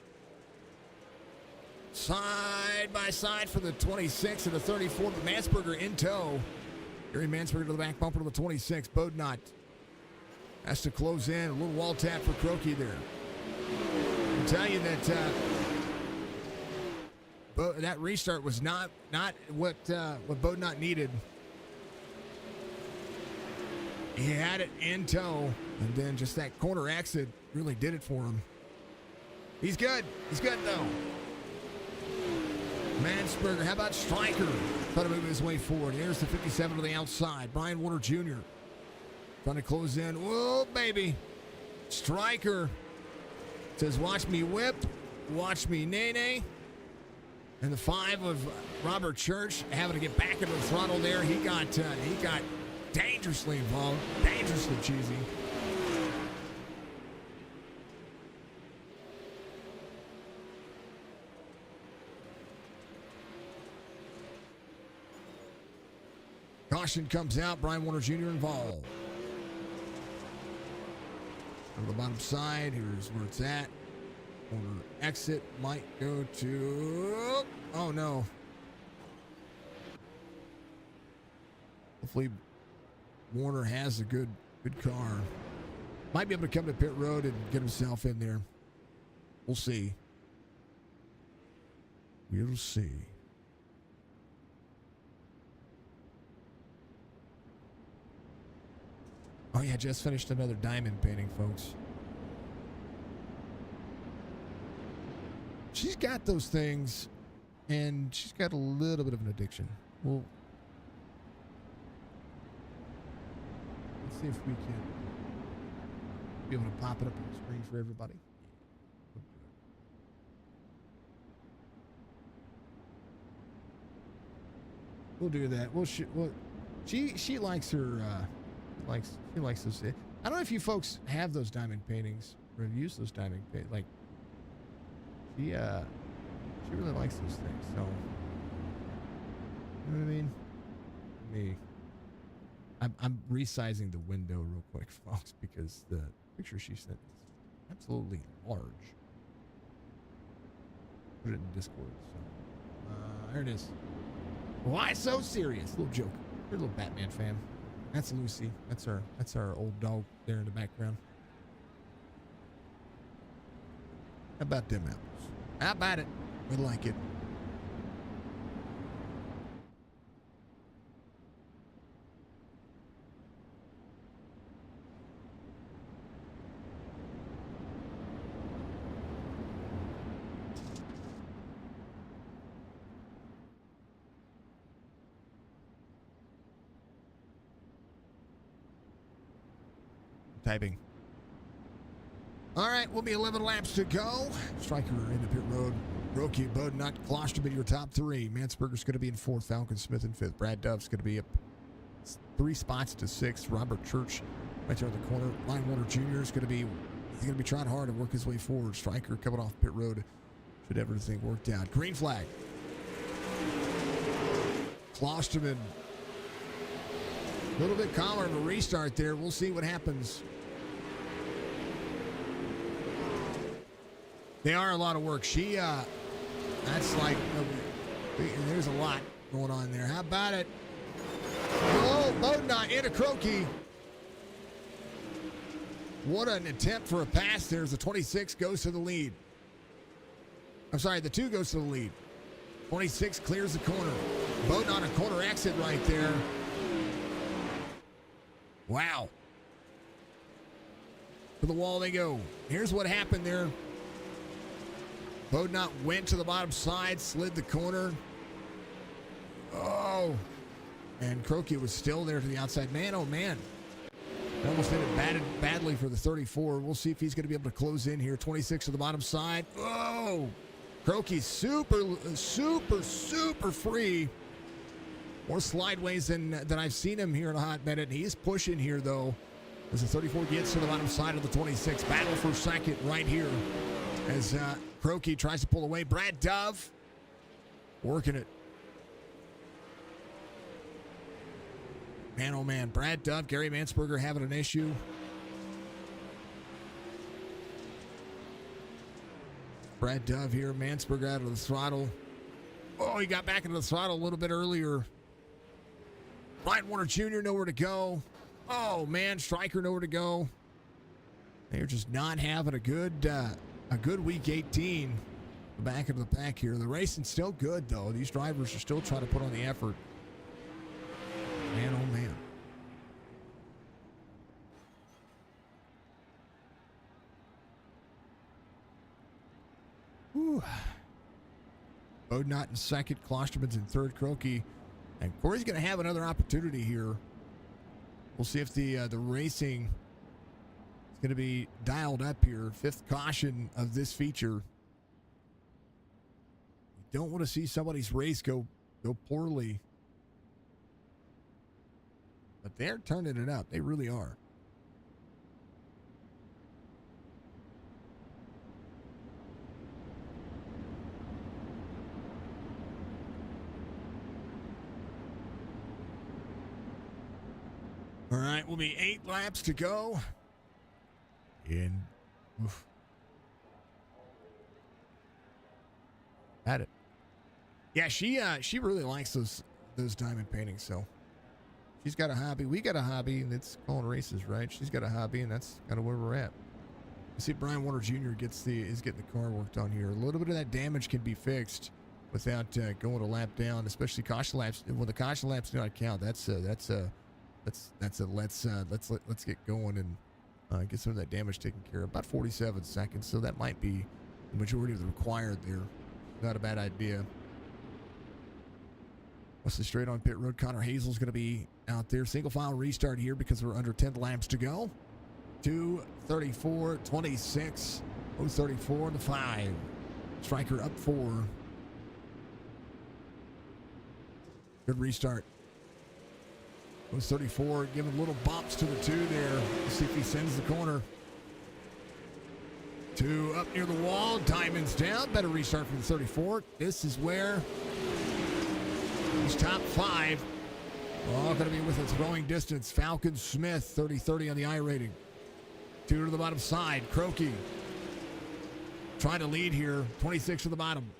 side by side for the 26 and the 34, but Mansberger in tow. Gary Mansberger to the back bumper to the 26. Bodnot has to close in. A little wall tap for Croaky there. I'll tell you that that restart was not what Bodnot needed. He had it in tow, and then just that corner exit really did it for him. He's good. He's good, though. Mansberger, how about Stryker? Trying to move his way forward. Here's the 57 to the outside. Brian Warner Jr. trying to close in. Whoa, baby. Stryker says, watch me whip, watch me nay-nay. And the 5 of Robert Church having to get back into the throttle there. He got dangerously involved, dangerously cheesy. Caution comes out. Brian Warner Jr. involved. On the bottom side, here's where it's at. Warner exit might go to... Oh, no. Hopefully, Warner has a good car. Might be able to come to pit road and get himself in there. We'll see. We'll see. Oh, yeah, just finished another diamond painting, folks. She's got those things, and she's got a little bit of an addiction. Well, let's see if we can be able to pop it up on the screen for everybody. We'll do that. She likes her... She likes those. I don't know if you folks have those diamond paintings or have used those diamond paintings. Like, she really likes those things. So, you know what I mean? I'm resizing the window real quick, folks, because the picture she sent is absolutely large. Put it in Discord. So, there it is. Why so serious? Little joke. You're a little Batman fan. That's Lucy. That's our old dog there in the background. How about them apples? How about it? We like it. Typing. All right, we'll be 11 laps to go. Striker into pit road. Roki, Bodnut, Klosterman, your top three. Mansberger's going to be in fourth. Falcon Smith in fifth. Brad Dove's going to be up 3 spots to sixth. Robert Church right there in the corner. Ryan Warner Jr. is going to be trying hard to work his way forward. Striker coming off pit road. Should have everything worked out. Green flag. Klosterman. A little bit calmer of a restart there. We'll see what happens. They are a lot of work. That's like, there's a lot going on there. How about it? Oh, Bodnot into Croaky. What an attempt for a pass. There's the 26 goes to the lead. I'm sorry, the 2 goes to the lead. 26 clears the corner. Bodnot a corner exit right there. Wow. To the wall they go. Here's what happened there. Bodnot went to the bottom side, slid the corner. Oh. And Croaky was still there to the outside. Man, oh man. Almost hit it badly for the 34. We'll see if he's going to be able to close in here. 26 to the bottom side. Oh. Croaky's super free. More slideways than I've seen him here in a hot minute. He's pushing here, though, as the 34 gets to the bottom side of the 26. Battle for second right here as Croaky tries to pull away. Brad Dove working it. Man, oh man. Brad Dove, Gary Mansberger having an issue. Brad Dove here. Mansberger out of the throttle. Oh, he got back into the throttle a little bit earlier. Ryan Warner Jr. nowhere to go. Oh, man. Striker nowhere to go. They're just not having a good week 18. The back of the pack here. The racing's still good, though. These drivers are still trying to put on the effort. Man, oh, man. Whew. Bodnot in second. Klosterman's in third. Croaky. And Corey's going to have another opportunity here. We'll see if the racing is going to be dialed up here. Fifth caution of this feature. You don't want to see somebody's race go poorly. But they're turning it up. They really are. All right, we'll be 8 laps to go. Had it. Yeah, she really likes those diamond paintings. So she's got a hobby. We got a hobby, and it's calling races, right? She's got a hobby, and that's kind of where we're at. You see, Brian Warner Jr. is getting the car worked on here. A little bit of that damage can be fixed without going a lap down, especially caution laps. When the caution laps do not count, let's get going and get some of that damage taken care of. About 47 seconds, so that might be the majority of the required there. Not a bad idea. What's the straight on pit road? Connor Hazel's going to be out there. Single file restart here because we're under 10 laps to go. 2:34, 26, 0:34 to 5. Striker up 4. Good restart. 0:34, giving little bumps to the 2 there. Let's see if he sends the corner. 2 up near the wall. Diamond's down. Better restart from the 34. This is where he's top 5. All going to be with a throwing distance. Falcon Smith, 30-30 on the iRating. 2 to the bottom side. Croaky trying to lead here. 26 to the bottom.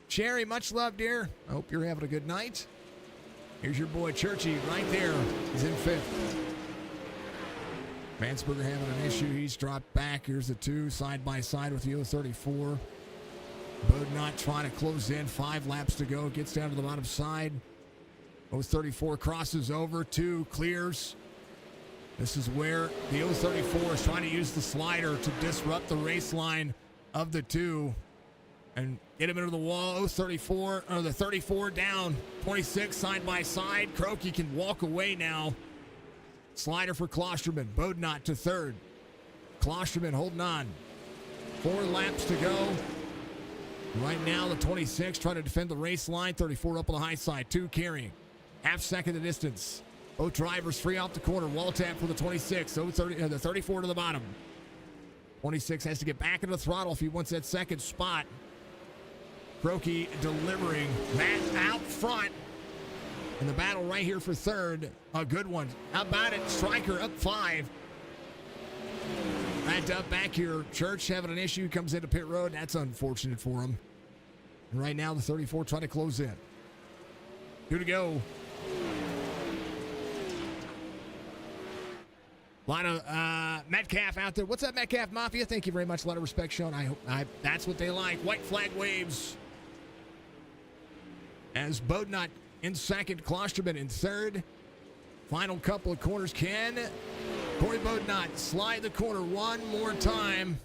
Sherry, much love, dear. I hope you're having a good night. Here's your boy Churchy right there. He's in 5th. Mansberger having an issue. He's dropped back. Here's the 2 side by side with the 0:34. Bodnot trying to close in. 5 laps to go. Gets down to the bottom side. 0:34 crosses over. 2 clears. This is where the 0:34 is trying to use the slider to disrupt the race line of the 2 and get him into the wall. 0:34, or the 34 down. 26 side by side. Croaky can walk away now. Slider for Klosterman. Bodnot to 3rd. Klosterman holding on. 4 laps to go. Right now, the 26 trying to defend the race line. 34 up on the high side. 2 carrying. Half second the distance. Both drivers free off the corner. Wall tap for the 26. So the 34 to the bottom. 26 has to get back into the throttle if he wants that second spot. Croaky delivering that out front. In the battle right here for third. A good one. How about it? Stryker up 5. Backed up back here. Church having an issue. Comes into pit road. That's unfortunate for him. And right now the 34 trying to close in. 2 to go. A lot of Metcalf out there. What's up, Metcalf Mafia? Thank you very much. A lot of respect shown. I hope that's what they like. White flag waves. As Bodnot in second, Klosterman in third. Final couple of corners. Can Corey Bodnot slide the corner one more time?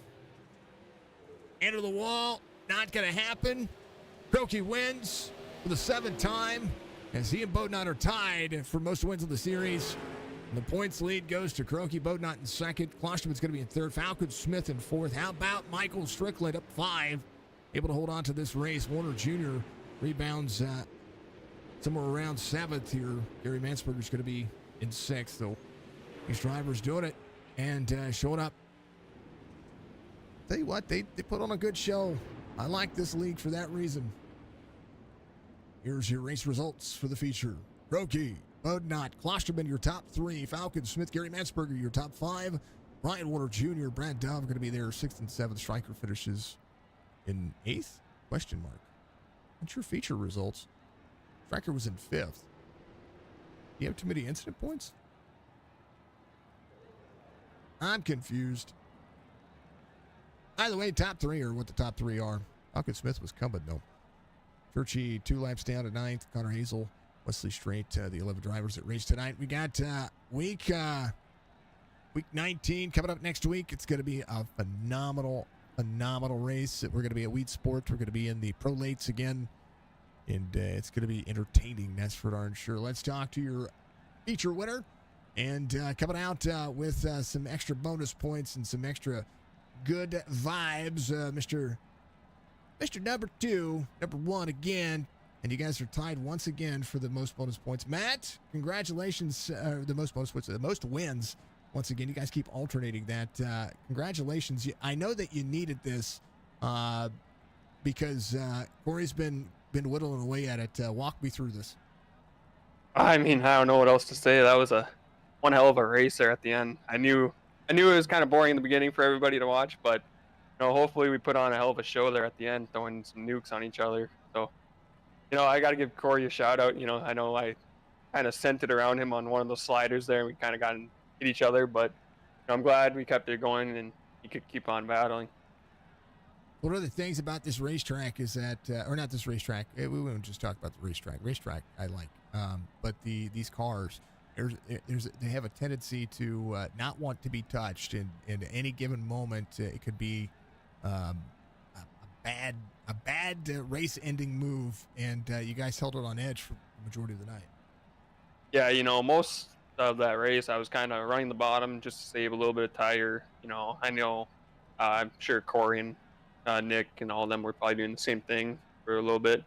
Enter the wall. Not going to happen. Croaky wins for the 7th time as he and Bodnot are tied for most wins of the series. And the points lead goes to Croaky. Bodnot in second. Klosterman's going to be in third. Falcon Smith in fourth. How about Michael Strickland up 5? Able to hold on to this race. Warner Jr. rebounds somewhere around 7th here. Gary Mansberger's going to be in 6th. So these drivers doing it and showing up. Tell you what, they put on a good show. I like this league for that reason. Here's your race results for the feature. Croaky, Bodnot, Klosterman, your top 3. Falcon Smith, Gary Mansberger, your top 5. Brian Warner Jr., Brad Dove are going to be there 6th and 7th. Stryker finishes in 8th? Question mark. What's your feature results? Stryker was in 5th. Do you have too many incident points? I'm confused. Either way, top 3 are what the top 3 are. Falcon Smith was coming, though. Churchy, 2 laps down to 9th. Connor Hazel, Wesley Strait, the 11 drivers that raced tonight. We got week 19 coming up next week. It's going to be a phenomenal race. We're going to be at Wheat Sports. We're going to be in the Pro Lates again. And it's going to be entertaining, that's for darn sure. Let's talk to your feature winner. And coming out with some extra bonus points and some extra good vibes, Mr. Number 2, number 1 again. And you guys are tied once again for the most bonus points. Matt, congratulations. The most bonus points, the most wins. Once again, you guys keep alternating that. Congratulations. I know that you needed this because Corey's been whittling away at it. Walk me through this. I mean, I don't know what else to say. That was one hell of a race there at the end. I knew it was kind of boring in the beginning for everybody to watch, but hopefully we put on a hell of a show there at the end, throwing some nukes on each other. So, I got to give Corey a shout out. I know I kind of sent it around him on one of those sliders there, and we kind of got hit each other, but I'm glad we kept it going and he could keep on battling. One of the things about this racetrack is that, or not this racetrack, we won't just talk about the racetrack. Racetrack I like, but these cars, they have a tendency to not want to be touched, and at any given moment, it could be a bad race-ending move, and you guys held it on edge for the majority of the night. Yeah, most of that race, I was kind of running the bottom just to save a little bit of tire. I know, I'm sure Corey and Nick and all of them were probably doing the same thing for a little bit.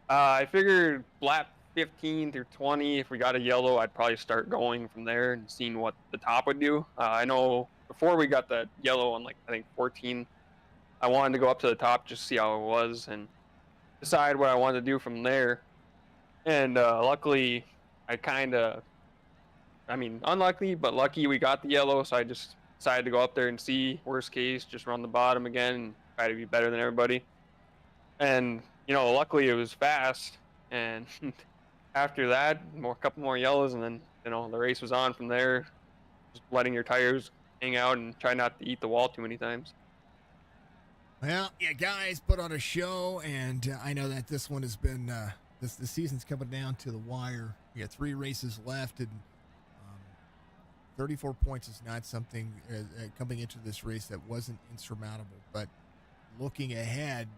I figured lap 15 through 20, if we got a yellow, I'd probably start going from there and seeing what the top would do. I know before we got that yellow on I think 14, I wanted to go up to the top just to see how it was and decide what I wanted to do from there. And luckily, unlucky, but lucky we got the yellow, so I just decided to go up there and see. Worst case, just run the bottom again and try to be better than everybody. And, luckily it was fast. And after that, a couple more yellows, and then, the race was on from there. Just letting your tires hang out and try not to eat the wall too many times. Well, yeah, guys put on a show, and I know that this one has been, the season's coming down to the wire. We got 3 races left, and 34 points is not something coming into this race that wasn't insurmountable. But looking ahead,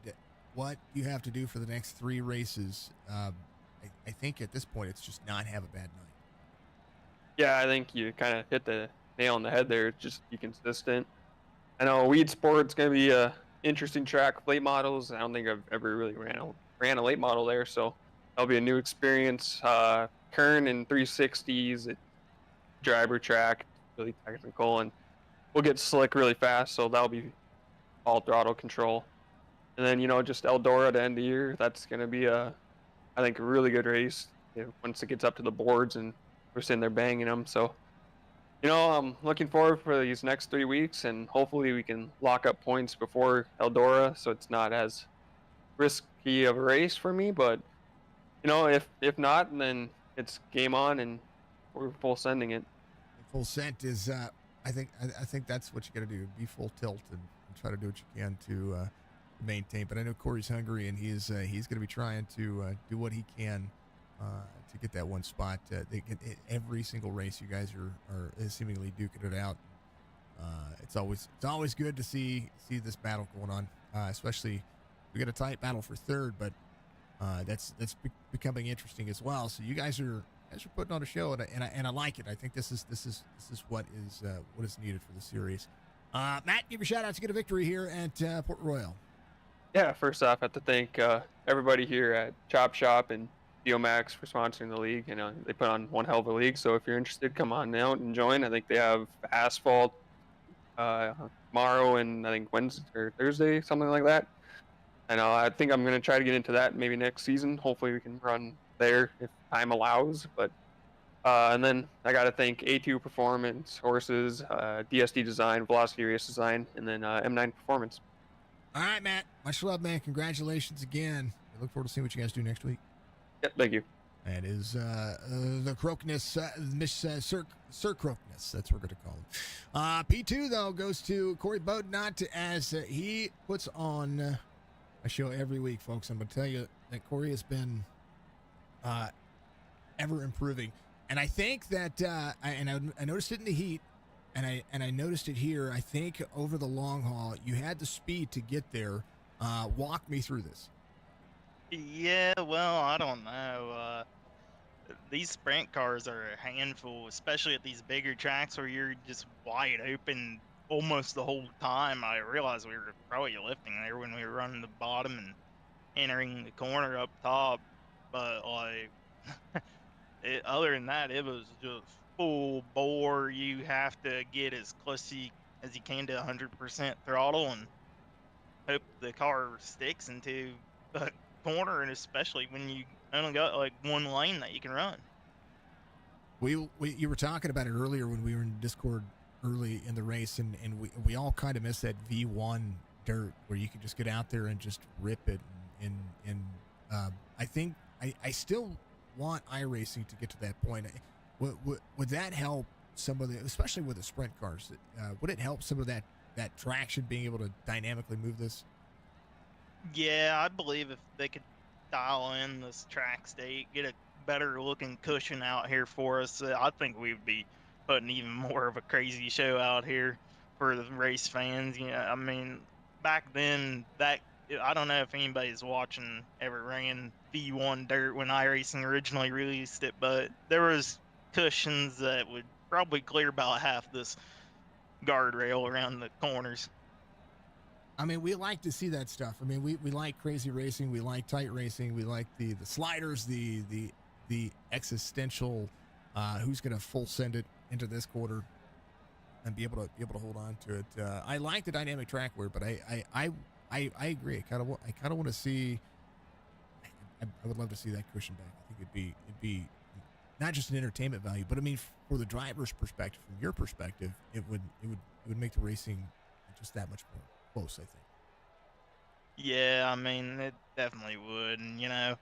what you have to do for the next 3 races, I think at this point it's just not have a bad night. Yeah, I think you kind of hit the nail on the head there. Just be consistent. I know Weed Sport's gonna be a interesting track with late models. I don't think I've ever really ran a late model there, so that'll be a new experience. Kern and 360s, it's driver track, really technical, and we'll get slick really fast, so that'll be all throttle control. And then just Eldora at the end of the year, that's gonna be I think a really good race. Once it gets up to the boards and we're sitting there banging them, so. I'm looking forward for these next 3 weeks, and hopefully we can lock up points before Eldora, so it's not as risky of a race for me. But if not, then it's game on, and we're full sending it. Full sent is, I think that's what you got to do. Be full tilt and try to do what you can to maintain. But I know Corey's hungry, and he's going to be trying to do what he can to get that one spot. They get every single race. You guys are seemingly duking it out. It's always good to see this battle going on. Especially we got a tight battle for third, but that's becoming interesting as well. So you guys are putting on a show, and I like it. I think this is what is needed for the series. Matt, give your shout out to get a victory here at Port Royal. Yeah, first off, I have to thank everybody here at Chop Shop and Geomax for sponsoring the league. They put on one hell of a league, so if you're interested, come on out and join. I think they have asphalt tomorrow and I think Wednesday or Thursday, something like that. I think I'm going to try to get into that maybe next season. Hopefully we can run there if time allows. But and then I got to thank A2 Performance, Horses, DSD Design, Velocity Race Design, and then M9 Performance. All right, Matt. Much love, man. Congratulations again. I look forward to seeing what you guys do next week. Yep, thank you. That is the Croakness, Sir Croakness. That's what we're going to call him. P2, though, goes to Corey Bodnott as he puts on a show every week, folks. I'm going to tell you that Corey has been ever improving. And I think that, I noticed it in the heat, and I noticed it here. I think over the long haul, you had the speed to get there. Walk me through this. Yeah, well, I don't know. These sprint cars are a handful, especially at these bigger tracks where you're just wide open almost the whole time. I realized we were probably lifting there when we were running the bottom and entering the corner up top. But, other than that, it was just full bore. You have to get as close as you can to 100% throttle and hope the car sticks into a corner, and especially when you only got like one lane that you can run. You were talking about it earlier when we were in Discord early in the race, and we all kind of missed that V1 dirt where you could just get out there and just rip it. And I think I still want iRacing to get to that point. Would that help some of the, especially with the sprint cars? Would it help some of that traction, being able to dynamically move this? Yeah, I believe if they could dial in this track state, get a better looking cushion out here for us, I think we would be putting even more of a crazy show out here for the race fans. I mean, back then, I don't know if anybody's watching ever ran V1 dirt when iRacing originally released it, but there was cushions that would probably clear about half this guardrail around the corners. I mean, we like to see that stuff. I mean, we like crazy racing. We like tight racing. We like the sliders, the existential, who's going to full send it into this quarter and be able to hold on to it. I like the dynamic track wear, but I agree. I kind of want to see. I would love to see that cushion back. I think it'd be not just an entertainment value, but I mean, for the driver's perspective, from your perspective, it would make the racing just that much more close, I think. Yeah, I mean, it definitely would. And,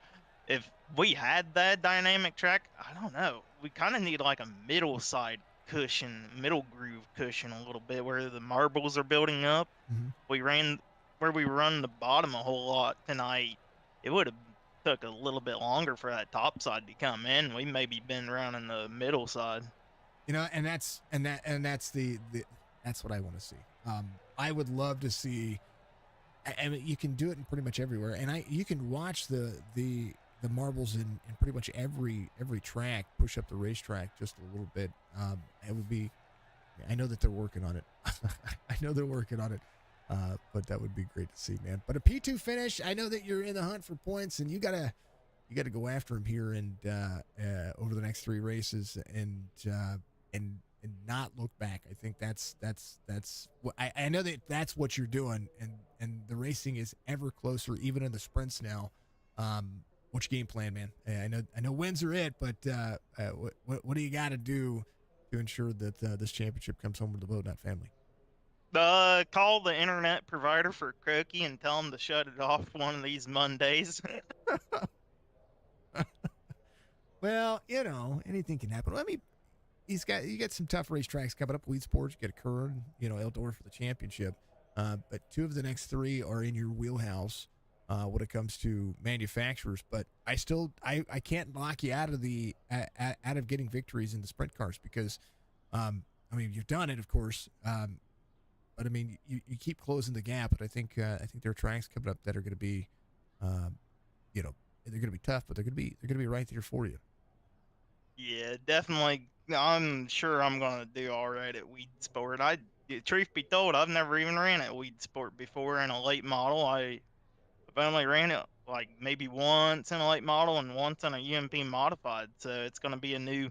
if we had that dynamic track, I don't know. We kind of need like a middle side cushion, middle groove cushion a little bit where the marbles are building up. Mm-hmm. We run the bottom a whole lot tonight. It would have took a little bit longer for that top side to come in. We maybe been running the middle side. And that's what I want to see. I would love to see. I mean, you can do it in pretty much everywhere, and you can watch the marbles in pretty much every track push up the racetrack just a little bit. It would be I know that they're working on it. I know they're working on it. But that would be great to see, man. But a P2 finish, I know that you're in the hunt for points, and you gotta go after him here and over the next 3 races, and not look back. I think that's what I know that's what you're doing, and the racing is ever closer, even in the sprints now. What's your game plan, man? I know wins are it, but what do you got to do to ensure that this championship comes home with the boat, not family? Call the internet provider for Croaky and tell him to shut it off one of these Mondays. Well, anything can happen. I mean, you got some tough racetracks coming up. Weed Sports, you got a Kern, Eldor for the championship. But 2 of the next 3 are in your wheelhouse when it comes to manufacturers. But I can't lock you out of out of getting victories in the sprint cars because, you've done it, of course. But I mean, you keep closing the gap. But I think there are tracks coming up that are going to be, they're going to be tough, but they're going to be right there for you. Yeah, definitely. I'm sure I'm gonna do all right at Weed Sport. Truth be told, I've never even ran at Weed Sport before in a late model. I've only ran it like maybe once in a late model and once in a UMP modified. So it's gonna be a new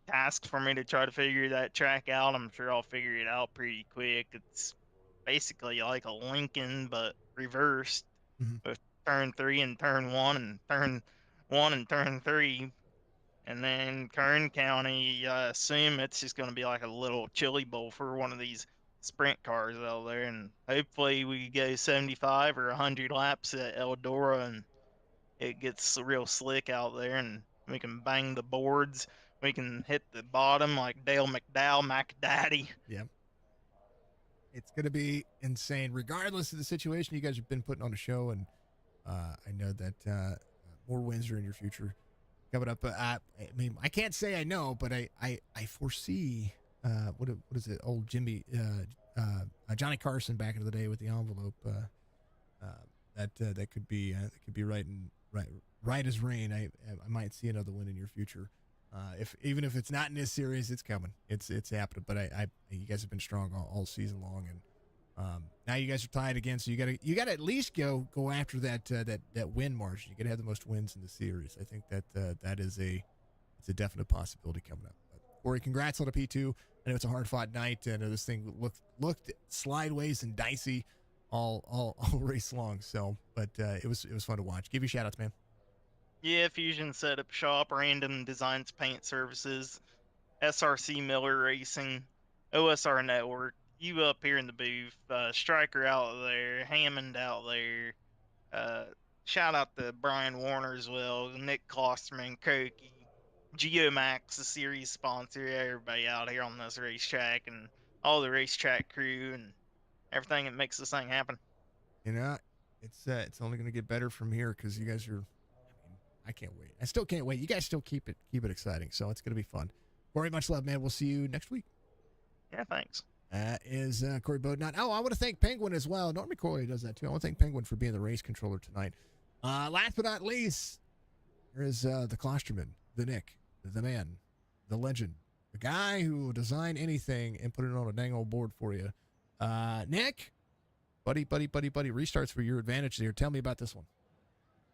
task for me to try to figure that track out. I'm sure I'll figure it out pretty quick. It's basically like a Lincoln but reversed with turn 3 and turn 1 and turn 1 and turn 3. And then Kern County, I assume it's just going to be like a little chili bowl for one of these sprint cars out there. And hopefully we go 75 or 100 laps at Eldora and it gets real slick out there and we can bang the boards. We can hit the bottom like Dale McDowell, Mac Daddy. Yep. It's going to be insane. Regardless of the situation, you guys have been putting on a show, and I know that more wins are in your future coming up. I can't say I know, but I foresee what is it? Old Jimmy, Johnny Carson back in the day with the envelope. That could be right as rain. I might see another win in your future. Even if it's not in this series, it's coming. It's happening. But you guys have been strong all season long, and now you guys are tied again. So you got to at least go after that win margin. You got to have the most wins in the series. I think that is it's a definite possibility coming up. But Corey, congrats on the P2. I know it's a hard fought night, and this thing looked slideways and dicey all race long. So, but it was fun to watch. Give you shout outs, man. Yeah, Fusion Setup Shop, Random Designs Paint Services, SRC Miller Racing, OSR Network, you up here in the booth, Striker out there, Hammond out there. Shout out to Brian Warner as well, Nick Klosterman, Koki, Geomax, the series sponsor, everybody out here on this racetrack, and all the racetrack crew and everything that makes this thing happen. It's only going to get better from here because you guys are. I can't wait. I still can't wait. You guys still keep it exciting, so it's going to be fun. Corey, much love, man. We'll see you next week. Yeah, thanks. Is Corey Bowden. Oh, I want to thank Penguin as well. Normally Corey does that too. I want to thank Penguin for being the race controller tonight. Last but not least, there is the Klosterman, the Nick, the man, the legend, the guy who will design anything and put it on a dang old board for you. Nick, buddy, restarts for your advantage there. Tell me about this one.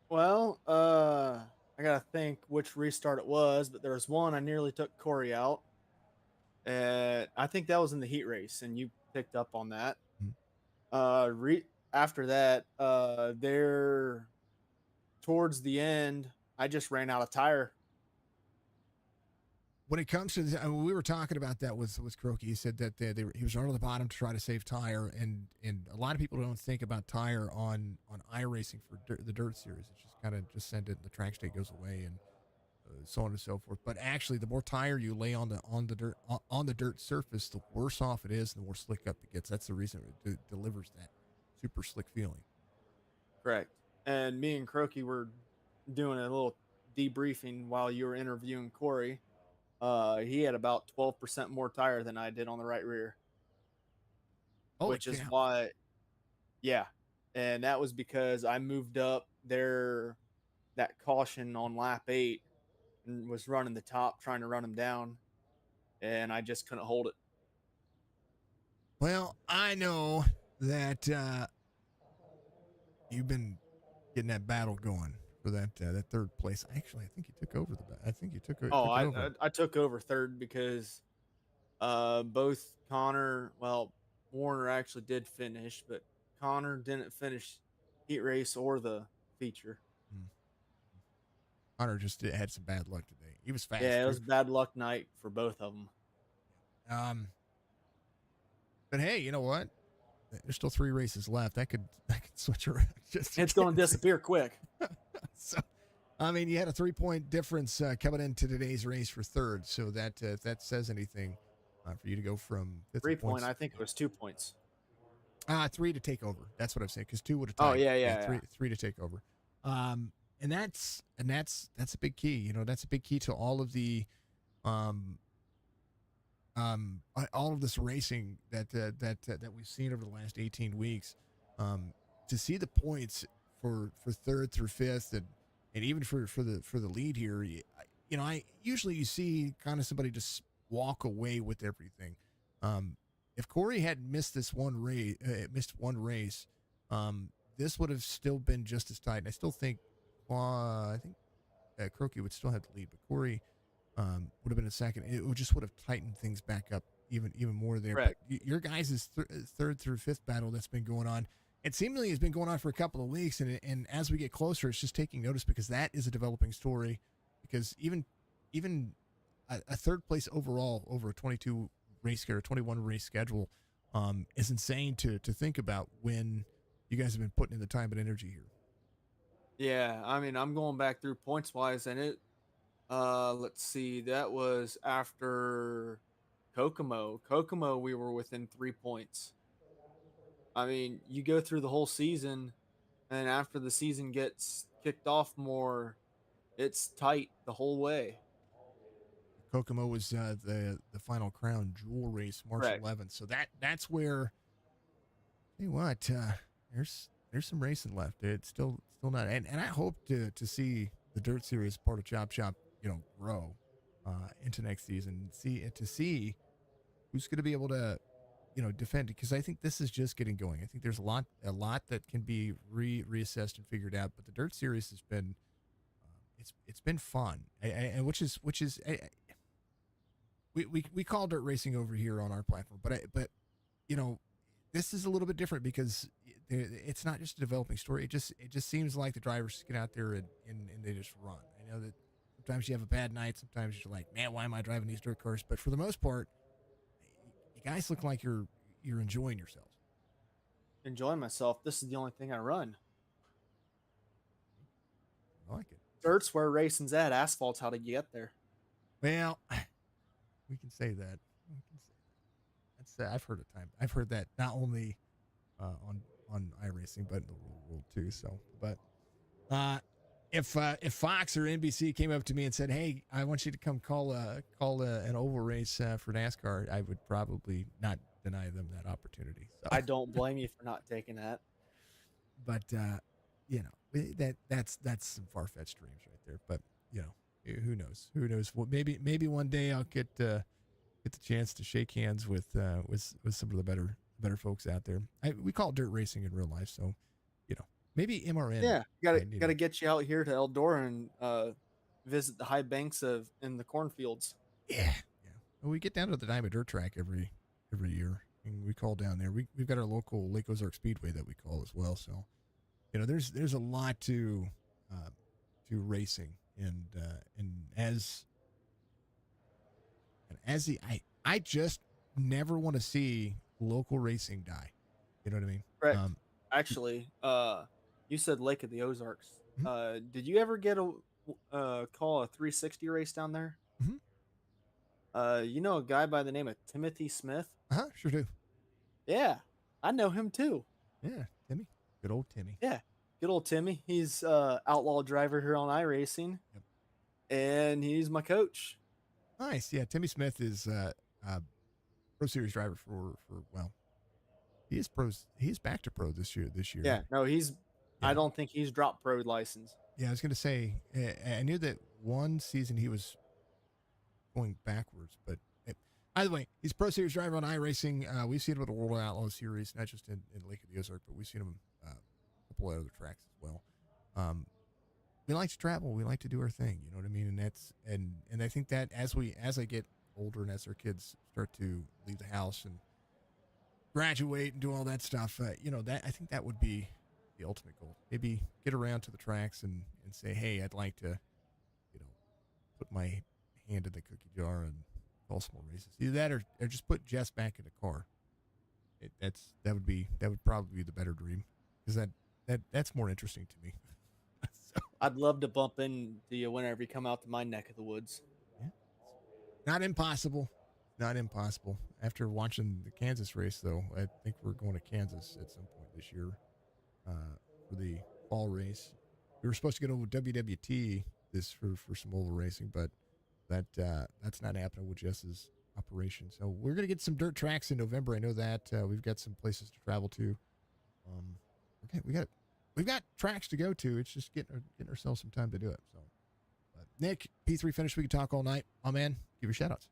Well, I gotta think which restart it was, but there was one I nearly took Corey out. I think that was in the heat race, and you picked up on that. After that, there towards the end, I just ran out of tire. When it comes to we were talking about that with Croaky. He said that he was on the bottom to try to save tire, and a lot of people don't think about tire on iRacing for the dirt series. It's just kind of just send it, and the track state goes away, and so on and so forth. But actually, the more tire you lay on the dirt surface, the worse off it is, and the more slick up it gets. That's the reason it delivers that super slick feeling. Correct. And me and Croaky were doing a little debriefing while you were interviewing Corey. He had about 12% more tire than I did on the right rear. Which is why, yeah. And that was because I moved up that caution on lap 8 and was running the top, trying to run him down. And I just couldn't hold it. Well, I know that you've been getting that battle going for that third place. Actually, I think you took over I think you took Oh, it over. I took over third because both Connor, well, Warner actually did finish, but Connor didn't finish heat race or the feature. Hmm. Hunter just had some bad luck today. He was fast Yeah, it too. was a bad luck night for both of them. Um, but hey, you know what? There's still 3 races left. I could switch around. It's going to disappear quick. So, I mean, you had a 3-point difference coming into today's race for third. So that if that says anything for you to go from 50 3 points. point, I think it was 2 points. 3 to take over. That's what I'm saying. Because 2 would have Oh, tied. yeah. Three to take over. And that's a big key. You know, that's a big key to all of the all of this racing that we've seen over the last 18 weeks. To see the points for third through fifth and even for the lead here, I usually you see kind of somebody just walk away with everything. If Corey had missed one race, this would have still been just as tight. And I still think, I think Croaky would still have the lead, but Corey would have been a second. It would have tightened things back up even more there. Correct. But your guys' third through fifth battle that's been going on, it seemingly has been going on for a couple of weeks, and as we get closer, it's just taking notice because that is a developing story. Because even a third place overall over a 21 race schedule is insane to think about when you guys have been putting in the time and energy here. Yeah, I mean, I'm going back through points wise, and it, let's see, that was after Kokomo. Kokomo, we were within 3 points. I mean, you go through the whole season, and after the season gets kicked off more, it's tight the whole way. Kokomo was the final crown jewel race, March Correct. 11th. So that's where, hey, what there's some racing left. It's still not, and I hope to see the Dirt Series part of Chop Shop, grow into next season. See who's going to be able to, defend, because I think this is just getting going. I think there's a lot that can be reassessed and figured out. But the Dirt Series has been, it's been fun, and which is. We call dirt racing over here on our platform, but this is a little bit different because it's not just a developing story. It just seems like the drivers just get out there and they just run. I know that sometimes you have a bad night. Sometimes you're like, man, why am I driving these dirt cars? But for the most part, you guys look like you're enjoying yourselves. Enjoying myself. This is the only thing I run. I like it. Dirt's where racing's at. Asphalt's how to get there. Well, we can say that. That's I've heard it time. I've heard that not only on iRacing but in the real world too. So, but if Fox or NBC came up to me and said, "Hey, I want you to come call an oval race for NASCAR," I would probably not deny them that opportunity. So. I don't blame you for not taking that. But that's some far-fetched dreams right there. But who knows? Who knows? Well, maybe one day I'll get the chance to shake hands with some of the better folks out there. We call it dirt racing in real life, so maybe MRN. Yeah, gotta get you out here to Eldora and visit the high banks in the cornfields. Yeah. Well, we get down to the Diamond Dirt Track every year, and we call down there. We've got our local Lake Ozark Speedway that we call as well. So there's a lot to racing. And I just never want to see local racing die. You know what I mean? Correct. Actually, you said Lake of the Ozarks. Mm-hmm. Did you ever get call a 360 race down there? Mm-hmm. You know a guy by the name of Timothy Smith? Sure do. Yeah, I know him too. Yeah, Timmy. Good old Timmy. Yeah, good old Timmy. He's outlaw driver here on iRacing. Yep. And he's my coach. Nice. Yeah, Timmy Smith is Pro Series driver for he is pros. He's back to pro this year. Yeah, no, he's. Yeah. I don't think he's dropped pro license. Yeah, I was gonna say I knew that one season he was going backwards, but By the way, he's a Pro Series driver on iRacing. We've seen him at the World Outlaws Series, not just in Lake of the Ozark, but we've seen him a couple of other tracks as well. We like to travel. We like to do our thing. You know what I mean? And that's and I think that as I get older and as our kids start to leave the house and graduate and do all that stuff, that I think that would be the ultimate goal. Maybe get around to the tracks and say, hey, I'd like to, put my hand in the cookie jar and call some more races. Either that or just put Jess back in the car. That would probably be the better dream, because that's more interesting to me. So, I'd love to bump into you whenever you come out to my neck of the woods. yeah. Not impossible. Not impossible. After watching the Kansas race, though, I think we're going to Kansas at some point this year for the fall race. We were supposed to go to WWT for some oval racing, but that's not happening with Jess's operation. So we're going to get some dirt tracks in November. I know that. We've got some places to travel to. We've got tracks to go to. It's just getting ourselves some time to do it. So, Nick, P3 finished. We can talk all night. Oh, man, give your shout outs.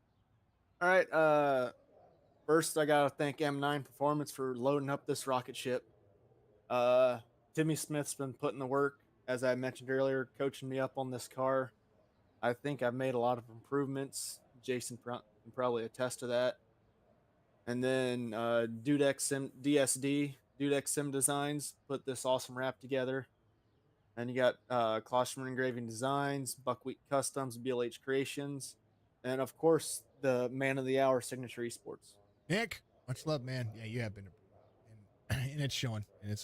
All right. First, I got to thank M9 Performance for loading up this rocket ship. Timmy Smith's been putting the work, as I mentioned earlier, coaching me up on this car. I think I've made a lot of improvements. Jason can probably attest to that. And then Dudex Sim Designs put this awesome wrap together. And you got Klosterman Engraving Designs, Buckwheat Customs, BLH Creations, and of course the man of the hour, Signature Esports. Nick, much love, man. Yeah, you have been, and it's showing. And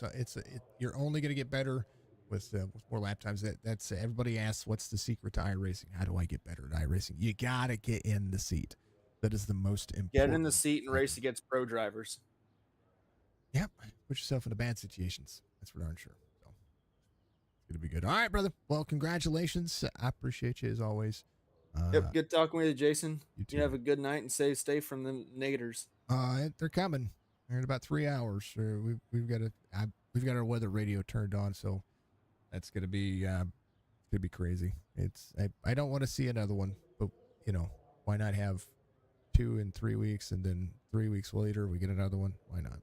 you're only going to get better with more lap times. That's everybody asks, what's the secret to iRacing? How do I get better at iRacing? You gotta get in the seat. That is the most important. Get in the seat and race against pro drivers. Yep. Put yourself into bad situations. That's for darn sure. So it's gonna be good. All right, brother. Well, congratulations. I appreciate you as always. Yep. Good talking with you, Jason. You too. You have a good night and stay from the negators. They're coming. They're in about 3 hours. We've got our weather radio turned on, so that's gonna be crazy. I don't want to see another one, but why not have 2 in 3 weeks, and then 3 weeks later we get another one? Why not?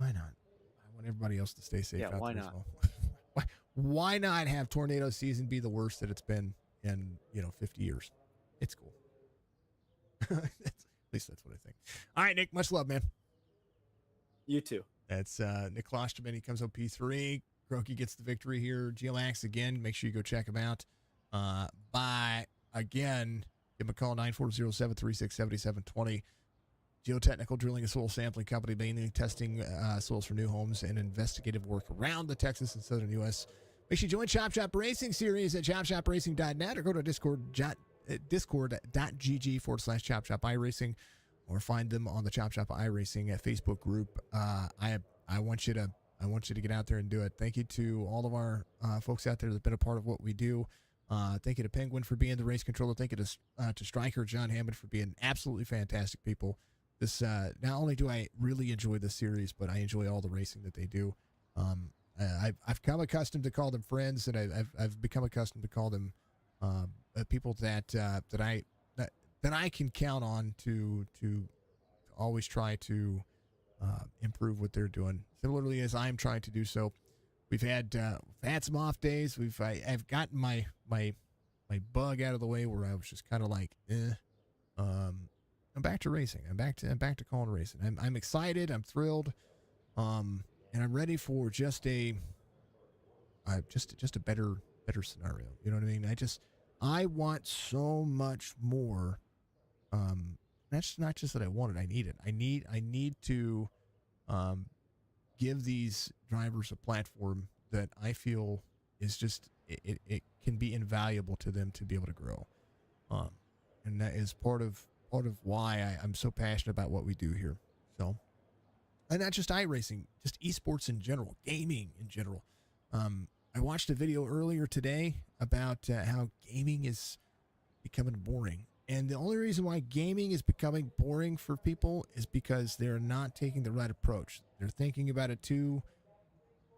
I want everybody else to stay safe. Yeah, out why there not? as well. Why not have tornado season be the worst that it's been in 50 years? It's cool. At least that's what I think. All right, Nick, much love, man. You too. That's Nick Klosterman. He comes on P3. Croaky gets the victory here. Geomax again. Make sure you go check him out. Again, give him a call, 940-736-7720. Geotechnical Drilling and Soil Sampling Company, mainly testing soils for new homes and investigative work around the Texas and southern U.S. Make sure you join Chop Shop Racing Series at chopshopracing.net or go to discord.gg/Chop Shop iRacing, or find them on the Chop Shop iRacing Facebook group. I want you to get out there and do it. Thank you to all of our folks out there that have been a part of what we do. Thank you to Penguin for being the race controller. Thank you to Stryker John Hammond for being absolutely fantastic people. This not only do I really enjoy this series, but I enjoy all the racing that they do. I've become accustomed to call them friends, and I've become accustomed to call them people that I can count on to always try to improve what they're doing, similarly as I'm trying to do so. We've had some off days. I've gotten my bug out of the way where I was just kind of like, I'm back to racing. I'm back to calling racing. I'm excited. I'm thrilled, and I'm ready for just a better scenario. You know what I mean? I want so much more. That's not just that I want it. I need it. I need to give these drivers a platform that I feel is just it can be invaluable to them to be able to grow. And that is part of why I'm so passionate about what we do here. So, and not just iRacing, just esports in general, gaming in general. I watched a video earlier today about how gaming is becoming boring. And the only reason why gaming is becoming boring for people is because they're not taking the right approach. They're thinking about it too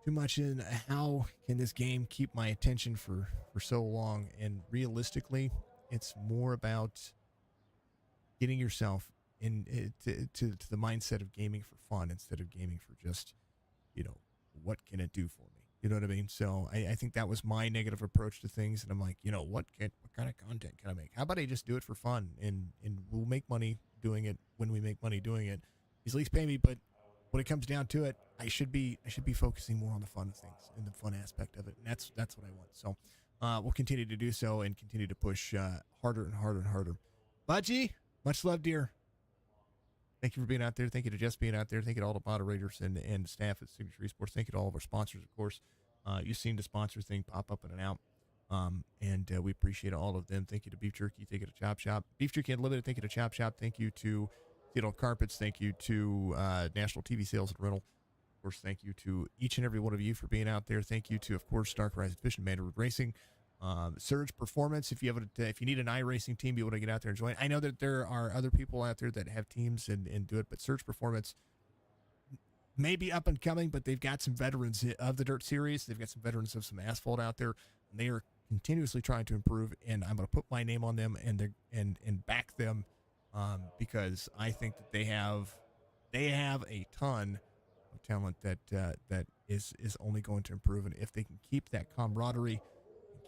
much in how can this game keep my attention for so long. And realistically, it's more about getting yourself to the mindset of gaming for fun instead of gaming for just, what can it do for me? You know what I mean? So I think that was my negative approach to things. And I'm like, what kind of content can I make? How about I just do it for fun and we'll make money doing it when we make money doing it. He's at least pay me, but when it comes down to it, I should be focusing more on the fun of things and the fun aspect of it. And that's what I want. So we'll continue to do so and continue to push harder and harder and harder. Budgie, much love, dear. Thank you for being out there. Thank you to Jess being out there. Thank you to all the moderators and staff at Signature Esports. Thank you to all of our sponsors, of course. You've seen the sponsor thing pop up in and out, and we appreciate all of them. Thank you to Beef Jerky. Thank you to Chop Shop. Beef Jerky Unlimited. Thank you to Chop Shop. Thank you to Seattle Carpets. Thank you to National TV Sales and Rental. Of course, thank you to each and every one of you for being out there. Thank you to, of course, Dark Horizon Fishing, Odom Rd Racing, Surge Performance. If you need an iRacing team, be able to get out there and join. I know that there are other people out there that have teams and do it, but Surge Performance may be up and coming, but they've got some veterans of the Dirt Series. They've got some veterans of some asphalt out there. And they are continuously trying to improve, and I'm going to put my name on them and back them because I think that they have a ton of talent that is only going to improve, and if they can keep that camaraderie.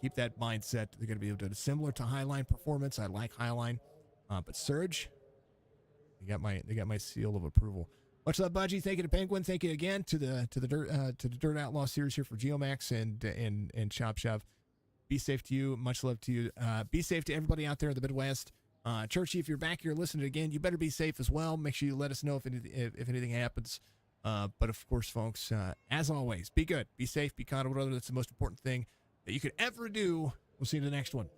Keep that mindset. They're going to be able to do it similar to Highline Performance. I like Highline, but Surge, they got my seal of approval. Much love, Budgie. Thank you to Penguin. Thank you again to the Dirt Outlaw series here for Geomax and Chop Shop. Be safe to you. Much love to you. Be safe to everybody out there in the Midwest. Churchy, if you're back here listening again, you better be safe as well. Make sure you let us know if anything happens. But of course, folks, as always, be good, be safe, be kind of one another. That's the most important thing that you could ever do. We'll see you in the next one.